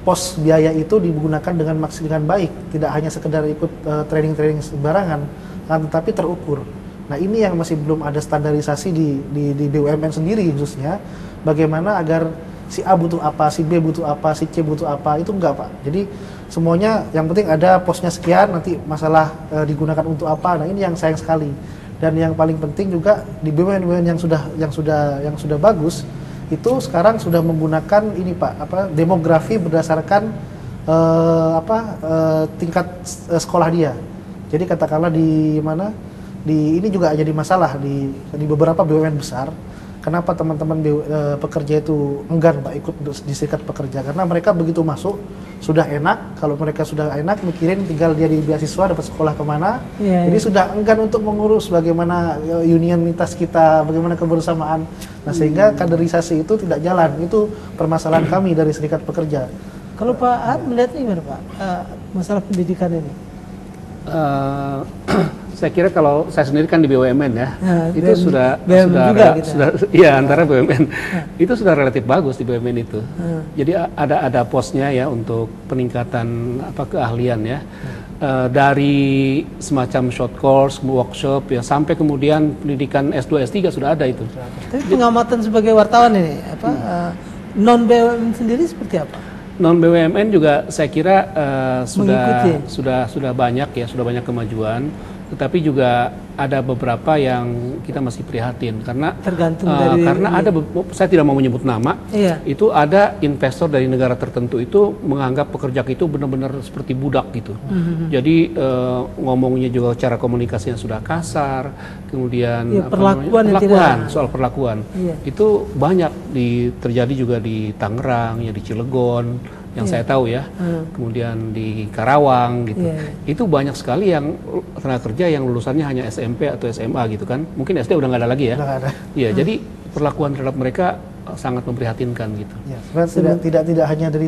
pos biaya itu digunakan dengan baik, tidak hanya sekedar ikut training sembarangan, tetapi terukur. Nah, ini yang masih belum ada standarisasi di BUMN sendiri khususnya, bagaimana agar si A butuh apa, si B butuh apa, si C butuh apa, itu enggak, Pak. Jadi semuanya yang penting ada posnya sekian, nanti masalah digunakan untuk apa. Nah, ini yang sayang sekali. Dan yang paling penting juga di BUMN yang sudah bagus, itu sekarang sudah menggunakan ini, Pak, demografi berdasarkan tingkat sekolah dia. Jadi katakanlah ini juga jadi masalah di beberapa BUMN besar. Kenapa teman-teman pekerja itu enggan, Pak, ikut di serikat pekerja? Karena mereka begitu masuk sudah enak. Kalau mereka sudah enak, mikirin tinggal dia di beasiswa dapat sekolah kemana. Jadi sudah enggan untuk mengurus bagaimana unionitas kita, bagaimana kebersamaan. Nah, sehingga kaderisasi itu tidak jalan. Itu permasalahan kami dari serikat pekerja. Kalau Pak Ad melihatnya gimana, Pak, masalah pendidikan ini? Saya kira kalau saya sendiri kan di BUMN ya, itu sudah antara BUMN itu sudah relatif bagus di BUMN itu. Jadi ada posnya ya untuk peningkatan keahlian ya, dari semacam short course, workshop ya, sampai kemudian pendidikan S2 S3 sudah ada itu. Tapi pengamatan sebagai wartawan ini non BUMN sendiri seperti apa? Non BUMN juga saya kira sudah banyak ya, sudah banyak kemajuan. Tetapi juga ada beberapa yang kita masih prihatin karena tergantung dari saya tidak mau menyebut nama. Itu ada investor dari negara tertentu itu menganggap pekerja itu benar-benar seperti budak gitu. Jadi ngomongnya juga cara komunikasinya sudah kasar, kemudian soal perlakuan itu banyak terjadi juga di Tangerang, ya di Cilegon yang saya tahu ya, kemudian di Karawang gitu. Itu banyak sekali yang tenaga kerja yang lulusannya hanya SMP atau SMA gitu kan. Mungkin SD udah nggak ada lagi ya. Iya, jadi perlakuan terhadap mereka sangat memprihatinkan gitu. Ya, tidak hanya dari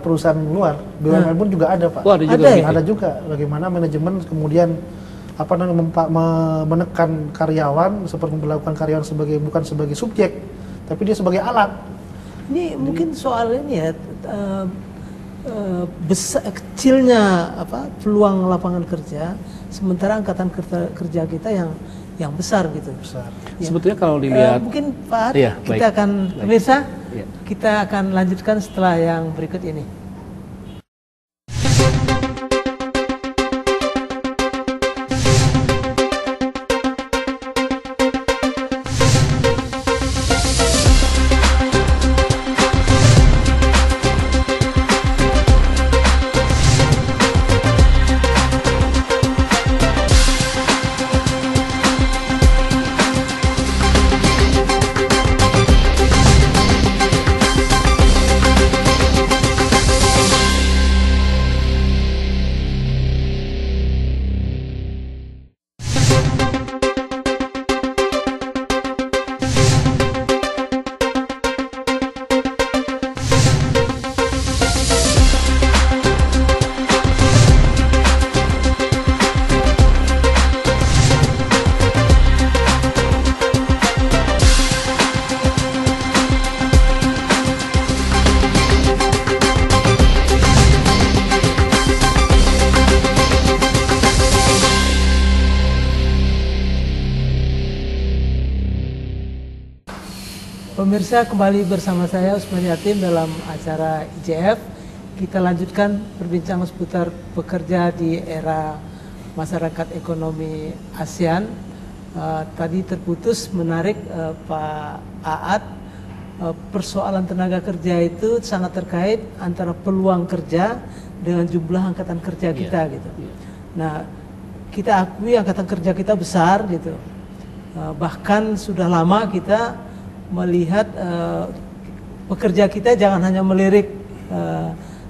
perusahaan luar, BUMN pun juga ada, Pak. Oh, ada juga. Ada juga bagaimana manajemen kemudian menekan karyawan, seperti melakukan karyawan bukan sebagai subjek, tapi dia sebagai alat. Ini mungkin soal ini ya, kecilnya peluang lapangan kerja, sementara angkatan kerja kita yang besar gitu. Besar. Ya. Sebetulnya kalau dilihat, mungkin Pak Ad, kita akan pemirsa, kita akan lanjutkan setelah yang berikut ini. Pemirsa, kembali bersama saya Usman Yatim dalam acara IJF. Kita lanjutkan perbincangan seputar pekerja di era masyarakat ekonomi ASEAN. Tadi terputus menarik Pak Aad, persoalan tenaga kerja itu sangat terkait antara peluang kerja dengan jumlah angkatan kerja kita gitu. Nah, kita akui angkatan kerja kita besar gitu. Bahkan sudah lama kita melihat pekerja kita jangan hanya melirik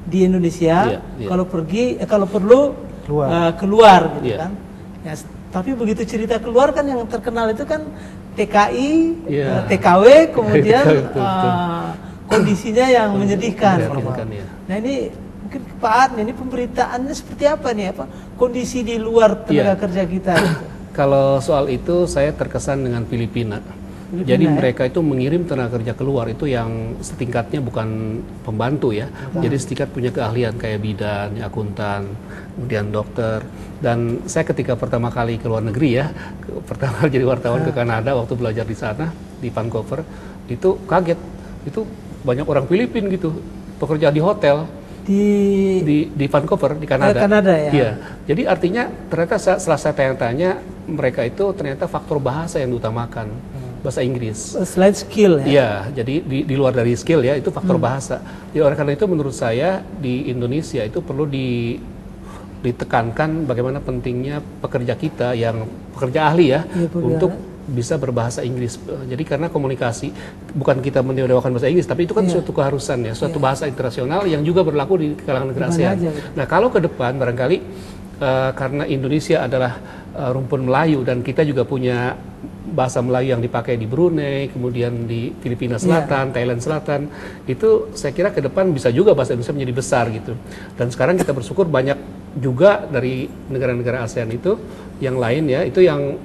di Indonesia, kalau pergi kalau perlu keluar gitu kan. Ya, tapi begitu cerita keluar kan yang terkenal itu kan TKI, TKW, kemudian kondisinya yang menyedihkan. Nah ini mungkin Pak Ad, ini pemberitaannya seperti apa nih, kondisi di luar tenaga kerja kita? Gitu. Kalau soal itu saya terkesan dengan Filipina. Jadi mereka itu mengirim tenaga kerja keluar itu yang setingkatnya bukan pembantu ya. Jadi setingkat punya keahlian kayak bidan, akuntan, kemudian dokter. Dan saya ketika pertama kali ke luar negeri ya, pertama kali jadi wartawan ke Kanada waktu belajar di sana di Vancouver, itu kaget. Itu banyak orang Filipin gitu, pekerja di hotel. Di Vancouver di Kanada. Kanada ya. Iya. Jadi artinya ternyata setelah saya tanya-tanya, mereka itu ternyata faktor bahasa yang diutamakan. Bahasa Inggris. Selain skill ya? Iya, jadi di luar dari skill ya, itu faktor bahasa. Jadi oleh karena itu menurut saya di Indonesia itu perlu ditekankan bagaimana pentingnya pekerja kita yang pekerja ahli ya, untuk bisa berbahasa Inggris. Jadi karena komunikasi, bukan kita mendewakan bahasa Inggris, tapi itu kan suatu keharusan ya, suatu bahasa internasional yang juga berlaku di kalangan negara ASEAN. Nah kalau ke depan barangkali karena Indonesia adalah rumpun Melayu dan kita juga punya bahasa Melayu yang dipakai di Brunei, kemudian di Filipina Selatan, Thailand Selatan, itu saya kira ke depan bisa juga bahasa Indonesia menjadi besar gitu. Dan sekarang kita bersyukur banyak juga dari negara-negara ASEAN itu yang lain ya, itu yang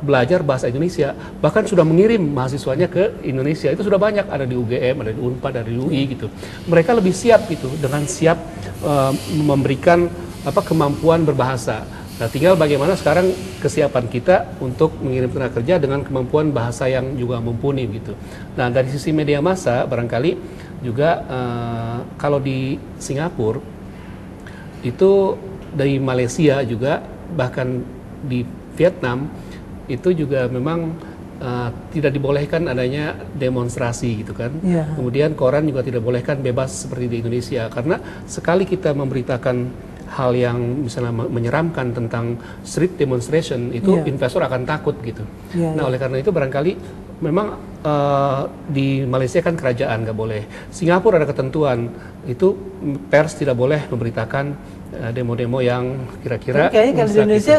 belajar bahasa Indonesia, bahkan sudah mengirim mahasiswanya ke Indonesia. Itu sudah banyak, ada di UGM, ada di Unpad, ada di UI gitu. Mereka lebih siap gitu, dengan siap memberikan kemampuan berbahasa. Nah, tinggal bagaimana sekarang kesiapan kita untuk mengirim tenaga kerja dengan kemampuan bahasa yang juga mumpuni gitu. Nah, dari sisi media massa barangkali juga kalau di Singapura itu, dari Malaysia juga, bahkan di Vietnam itu juga memang tidak dibolehkan adanya demonstrasi gitu kan. Kemudian koran juga tidak bolehkan bebas seperti di Indonesia, karena sekali kita memberitakan hal yang misalnya menyeramkan tentang street demonstration itu investor akan takut gitu. Nah oleh karena itu barangkali memang di Malaysia kan kerajaan nggak boleh. Singapura ada ketentuan itu pers tidak boleh memberitakan demo-demo yang kira-kira kayaknya kalau di Indonesia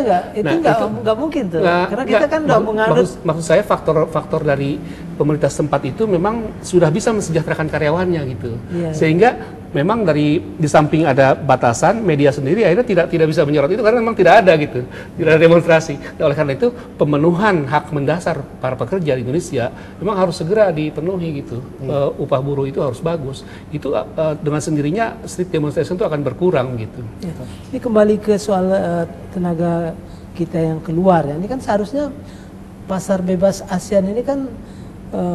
nggak mungkin tuh, karena kita kan nggak menganut. Maksud saya faktor dari pemerintah setempat itu memang sudah bisa mensejahterakan karyawannya gitu, sehingga memang di samping ada batasan, media sendiri akhirnya tidak bisa menyorot itu karena memang tidak ada gitu, tidak ada demonstrasi. Nah, oleh karena itu pemenuhan hak mendasar para pekerja di Indonesia memang harus segera dipenuhi gitu. Upah buruh itu harus bagus. Itu dengan sendirinya street demonstration itu akan berkurang gitu. Ya. Ini kembali ke soal tenaga kita yang keluar ya. Ini kan seharusnya pasar bebas ASEAN ini kan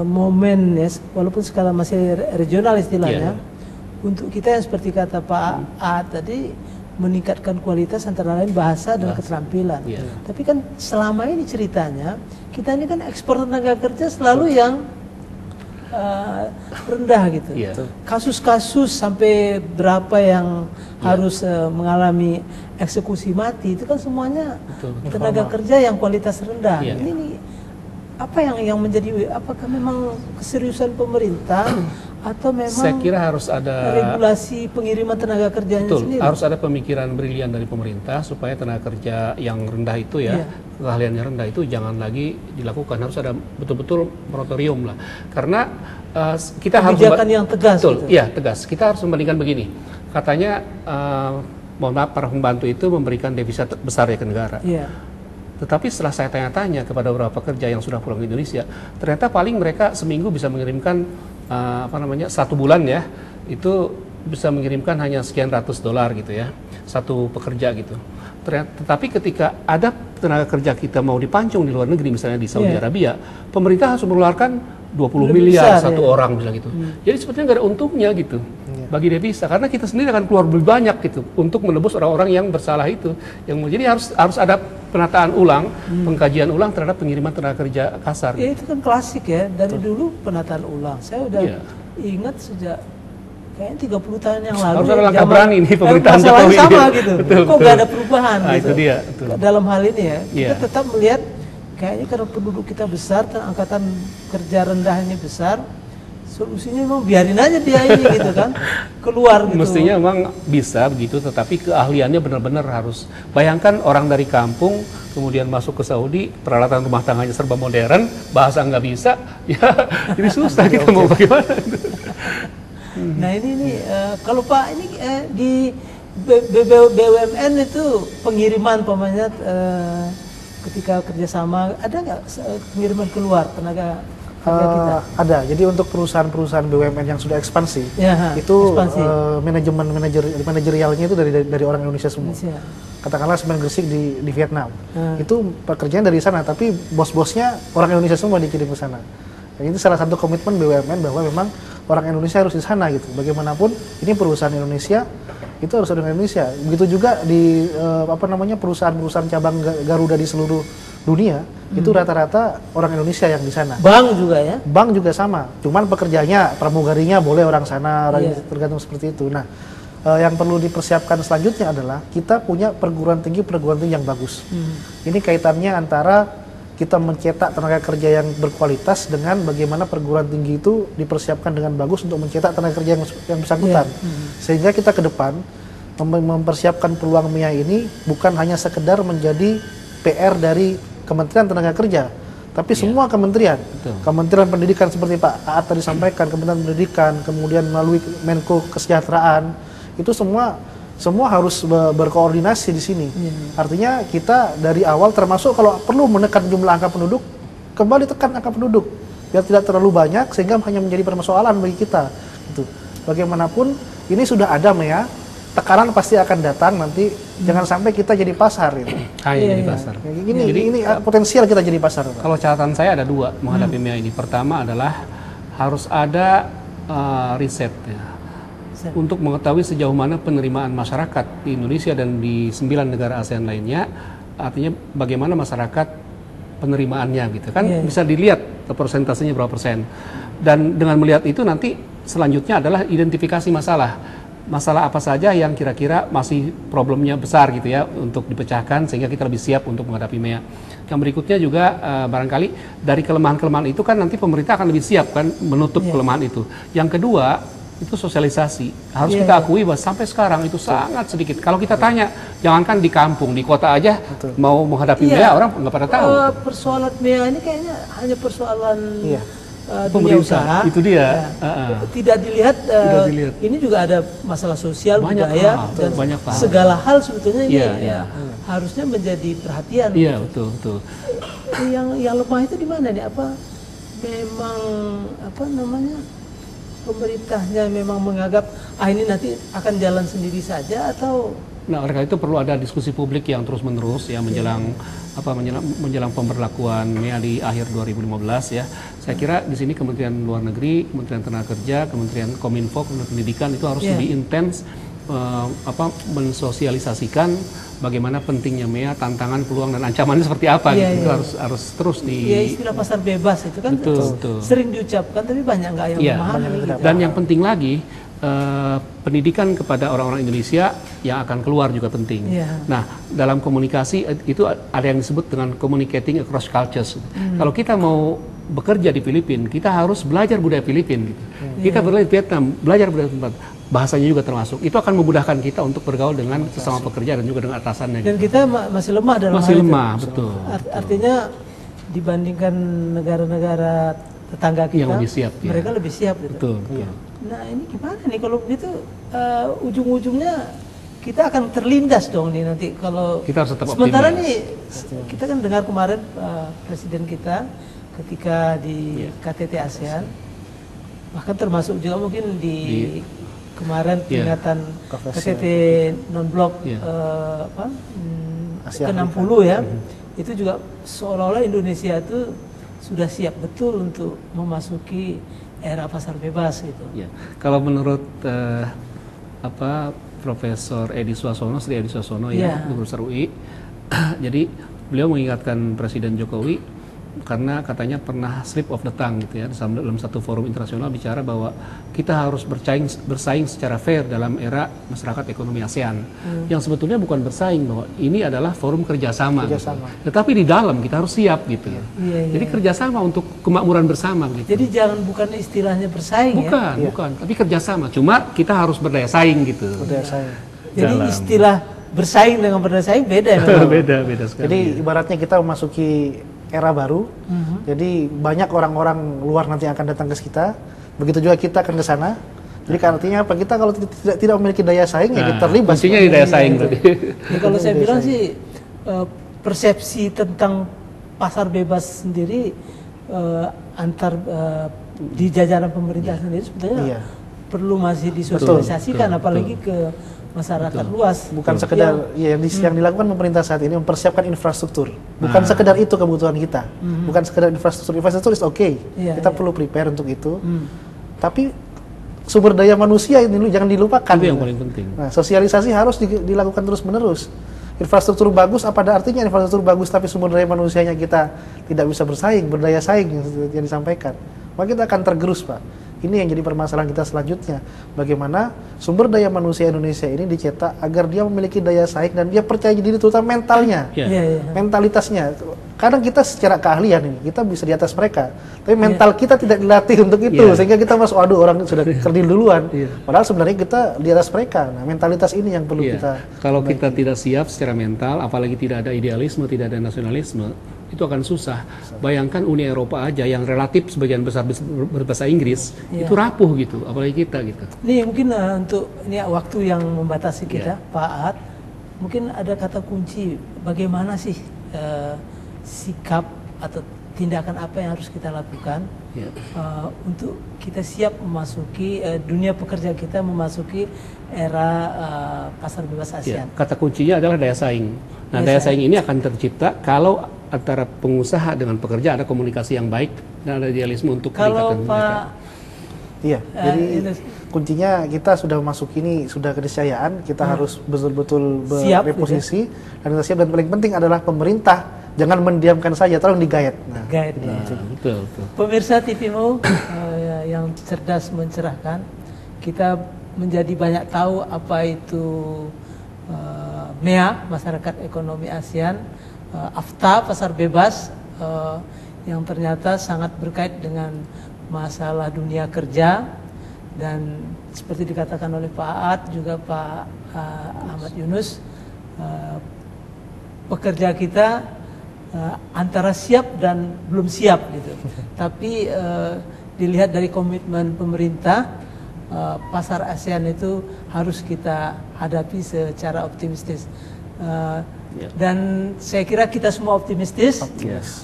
momen ya, walaupun skala masih regional istilahnya. Untuk kita yang seperti kata Pak A tadi, meningkatkan kualitas antara lain bahasa dan keterampilan. Tapi kan selama ini ceritanya kita ini kan ekspor tenaga kerja selalu yang rendah gitu. Kasus-kasus sampai berapa yang harus mengalami eksekusi mati itu kan semuanya tenaga kerja yang kualitas rendah. Ini apa yang menjadi, apakah memang keseriusan pemerintah atau memang saya kira harus ada regulasi pengiriman tenaga kerjanya sendiri? Harus ada pemikiran brilian dari pemerintah supaya tenaga kerja yang rendah itu keahliannya rendah itu jangan lagi dilakukan. Harus ada betul-betul moratorium lah. Karena kita harus kebijakan yang tegas. Tegas. Kita harus membandingkan begini. Katanya mohon maaf, para pembantu itu memberikan devisa besar ya ke negara. Tetapi setelah saya tanya-tanya kepada beberapa pekerja yang sudah pulang ke Indonesia, ternyata paling mereka seminggu bisa mengirimkan satu bulan ya, itu bisa mengirimkan hanya sekian ratus dolar gitu ya, satu pekerja gitu. Tetapi ketika ada tenaga kerja kita mau dipancung di luar negeri, misalnya di Saudi Arabia, pemerintah harus mengeluarkan 20 miliar satu orang bisa gitu. Jadi sebetulnya nggak ada untungnya gitu bagi devisa, karena kita sendiri akan keluar lebih banyak gitu untuk menebus orang-orang yang bersalah itu. Jadi harus ada penataan ulang, pengkajian ulang terhadap pengiriman tenaga kerja kasar. Itu kan klasik ya, dari dulu penataan ulang. Saya udah ingat sejak kayaknya 30 tahun yang lalu. Harus ada langkah berani nih pemerintahan Jokowi sama gitu. Kok nggak ada perubahan gitu. Itu dia. Dalam hal ini ya, kita tetap melihat kayaknya karena penduduk kita besar dan angkatan kerja rendahnya besar, solusinya memang biarin aja dia ini gitu kan, keluar gitu. Mestinya memang bisa begitu, tetapi keahliannya benar-benar harus. Bayangkan orang dari kampung kemudian masuk ke Saudi, peralatan rumah tangganya serba modern, bahasa nggak bisa, ya jadi susah kita mau bagaimana. Nah ini kalau Pak ini di BUMN itu pengiriman pamannya ketika kerjasama ada nggak pengiriman keluar tenaga kita? Ada. Jadi untuk perusahaan-perusahaan BUMN yang sudah ekspansi, itu manajerialnya itu dari orang Indonesia semua. Katakanlah semen Gresik di Vietnam, itu pekerjaan dari sana, tapi bos-bosnya orang Indonesia semua dikirim ke sana. Dan itu salah satu komitmen BUMN bahwa memang orang Indonesia harus di sana gitu. Bagaimanapun ini perusahaan Indonesia, itu harus ada Indonesia. Begitu juga di perusahaan-perusahaan cabang Garuda di seluruh dunia, itu rata-rata orang Indonesia yang di sana. Bank juga ya? Bank juga sama. Cuman pekerjanya, pramugarinya boleh orang sana, tergantung seperti itu. Nah, yang perlu dipersiapkan selanjutnya adalah kita punya perguruan tinggi yang bagus. Ini kaitannya antara kita mencetak tenaga kerja yang berkualitas dengan bagaimana perguruan tinggi itu dipersiapkan dengan bagus untuk mencetak tenaga kerja yang bersangkutan. Sehingga kita ke depan mempersiapkan peluang MIA ini bukan hanya sekedar menjadi PR dari Kementerian Tenaga Kerja, tapi semua kementerian. Kementerian Pendidikan seperti Pak Aat tadi sampaikan, Kementerian Pendidikan, kemudian melalui Menko Kesejahteraan, itu semua harus berkoordinasi di sini. Artinya kita dari awal, termasuk kalau perlu menekan jumlah angka penduduk, kembali tekan angka penduduk biar tidak terlalu banyak sehingga hanya menjadi permasalahan bagi kita. Gitu. Bagaimanapun ini sudah ada ya, tekanan pasti akan datang nanti. Jangan sampai kita jadi pasar. Gitu. Jadi pasar. Ini potensial kita jadi pasar. Kalau catatan saya ada dua menghadapi MIA ini. Pertama adalah harus ada riset ya, untuk mengetahui sejauh mana penerimaan masyarakat di Indonesia dan di 9 negara ASEAN lainnya, artinya bagaimana masyarakat penerimaannya gitu kan, bisa dilihat persentasenya berapa persen. Dan dengan melihat itu nanti selanjutnya adalah identifikasi masalah apa saja yang kira-kira masih problemnya besar gitu ya untuk dipecahkan sehingga kita lebih siap untuk menghadapi MEA. Yang berikutnya juga barangkali dari kelemahan-kelemahan itu kan nanti pemerintah akan lebih siap kan menutup kelemahan itu. Yang kedua, itu sosialisasi. Harus kita akui bahwa sampai sekarang itu sangat sedikit. Kalau kita tanya, jangankan di kampung, di kota aja mau menghadapi MEA orang nggak pada tahu. Persoalan MEA ini kayaknya hanya persoalan dunia usaha. Itu dia. Tidak dilihat. Ini juga ada masalah sosial, budaya, dan banyak segala hal sebetulnya ini harusnya menjadi perhatian. Iya, betul. Yang lemah itu di mana nih? Apa memang pemerintahnya memang menganggap ini nanti akan jalan sendiri saja, atau? Nah, oleh karena itu perlu ada diskusi publik yang terus-menerus ya menjelang menjelang pemberlakuan MEA di akhir 2015 ya. Saya kira di sini Kementerian Luar Negeri, Kementerian Tenaga Kerja, Kementerian Kominfo, Kementerian Pendidikan itu harus lebih intens mensosialisasikan bagaimana pentingnya MEA, tantangan, peluang dan ancamannya seperti apa gitu. Itu harus terus istilah pasar bebas itu kan betul. Sering diucapkan tapi banyak nggak yang memahami. Dan yang penting lagi pendidikan kepada orang-orang Indonesia yang akan keluar juga penting. Nah, dalam komunikasi itu ada yang disebut dengan communicating across cultures. Kalau kita mau bekerja di Filipina, kita harus belajar budaya Filipina. Kita belajar di Vietnam, belajar budaya tempat. Bahasanya juga termasuk. Itu akan memudahkan kita untuk bergaul dengan sesama pekerja dan juga dengan atasannya. Dan kita masih lemah dalam hal itu. Masih lemah, betul. Artinya dibandingkan negara-negara tetangga kita, yang lebih siap, mereka lebih siap gitu. Betul. Nah, ini gimana nih kalau begitu ujung-ujungnya kita akan terlindas dong nih nanti kalau kita harus tetap sementara optimis. Nih kita kan dengar kemarin presiden kita ketika di KTT ASEAN, bahkan termasuk juga mungkin di kemarin peringatan KTT non-blok ke-60 ya, itu juga seolah-olah Indonesia itu sudah siap betul untuk memasuki era pasar bebas gitu. Ya. Kalau menurut Profesor Edi Suasono, Sri Edi Suasono Guru Besar UI, jadi beliau mengingatkan Presiden Jokowi karena katanya pernah slip of the tongue gitu ya dalam satu forum internasional bicara bahwa kita harus bersaing secara fair dalam era masyarakat ekonomi ASEAN yang sebetulnya bukan bersaing, bahwa ini adalah forum kerjasama. Gitu. Tetapi di dalam kita harus siap gitu. Jadi kerjasama untuk kemakmuran bersama gitu. Jadi bukan istilahnya bersaing bukan, tapi kerjasama. Cuma kita harus berdaya saing gitu. Berdaya saing. Jadi istilah bersaing dengan berdaya saing beda ya. beda sekali. Jadi ibaratnya kita memasuki era baru, jadi banyak orang-orang luar nanti yang akan datang ke kita, begitu juga kita akan ke sana. Jadi artinya apa? Kita kalau tidak memiliki daya saing ya kita terlibat. Kuncinya di daya saing tadi. Kalau saya bilang sih persepsi tentang pasar bebas sendiri antar di jajaran pemerintah sendiri sebetulnya perlu masih disosialisasikan, apalagi ke masyarakat luas. Bukan sekedar yang dilakukan pemerintah saat ini mempersiapkan infrastruktur. Bukan sekedar itu kebutuhan kita. Bukan sekedar infrastruktur. Infrastruktur is okay. Kita perlu prepare untuk itu. Tapi sumber daya manusia ini jangan dilupakan. Itu yang paling penting. Nah, sosialisasi harus dilakukan terus-menerus. Infrastruktur bagus, apa ada artinya infrastruktur bagus tapi sumber daya manusianya kita tidak bisa bersaing, berdaya saing yang disampaikan. Maka kita akan tergerus, Pak. Ini yang jadi permasalahan kita selanjutnya. Bagaimana sumber daya manusia Indonesia ini dicetak agar dia memiliki daya saing dan dia percaya diri, terutama mentalnya, mentalitasnya. Kadang kita secara keahlian ini kita bisa di atas mereka, tapi mental kita tidak dilatih untuk itu, sehingga kita masuk, aduh orang sudah kerdil duluan. Padahal sebenarnya kita di atas mereka. Nah, mentalitas ini yang perlu kita. Kalau kita tidak siap secara mental, apalagi tidak ada idealisme, tidak ada nasionalisme, itu akan susah. Bayangkan Uni Eropa aja yang relatif sebagian besar berbahasa Inggris itu rapuh gitu, apalagi kita gitu. Ini mungkin untuk ini waktu yang membatasi kita, Pak Ahad, mungkin ada kata kunci bagaimana sih sikap atau tindakan apa yang harus kita lakukan untuk kita siap memasuki dunia pekerja kita memasuki era pasar bebas ASEAN. Kata kuncinya adalah daya saing. Nah, daya saing ini akan tercipta kalau antara pengusaha dengan pekerja ada komunikasi yang baik dan ada idealisme untuk meningkatkan mereka. Iya, jadi kuncinya kita sudah masuk ini, sudah keniscayaan, kita harus betul-betul bereposisi dan kita siap, dan paling penting adalah pemerintah jangan mendiamkan saja, tolong digayat. Betul. Pemirsa TVMO yang cerdas mencerahkan, kita menjadi banyak tahu apa itu MEA, Masyarakat Ekonomi ASEAN, AFTA, pasar bebas, yang ternyata sangat berkait dengan masalah dunia kerja dan seperti dikatakan oleh Pak Aat juga Pak Ahmad Yunus, pekerja kita antara siap dan belum siap gitu. Tapi dilihat dari komitmen pemerintah, pasar ASEAN itu harus kita hadapi secara optimistis. Dan saya kira kita semua optimistis.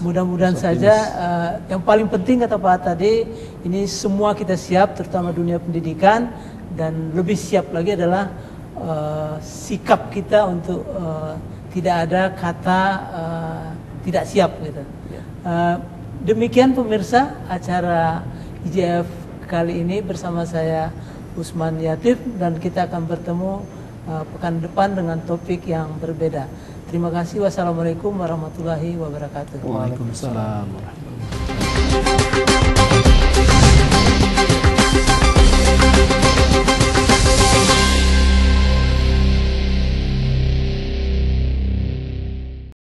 Mudah-mudahan saja yang paling penting kata Pak tadi, ini semua kita siap, terutama dunia pendidikan, dan lebih siap lagi adalah sikap kita untuk tidak ada kata tidak siap gitu. Demikian pemirsa acara IJF kali ini bersama saya Usman Yatif, dan kita akan bertemu pekan depan dengan topik yang berbeda. Terima kasih. Wassalamualaikum warahmatullahi wabarakatuh. Waalaikumsalam warahmatullahi wabarakatuh.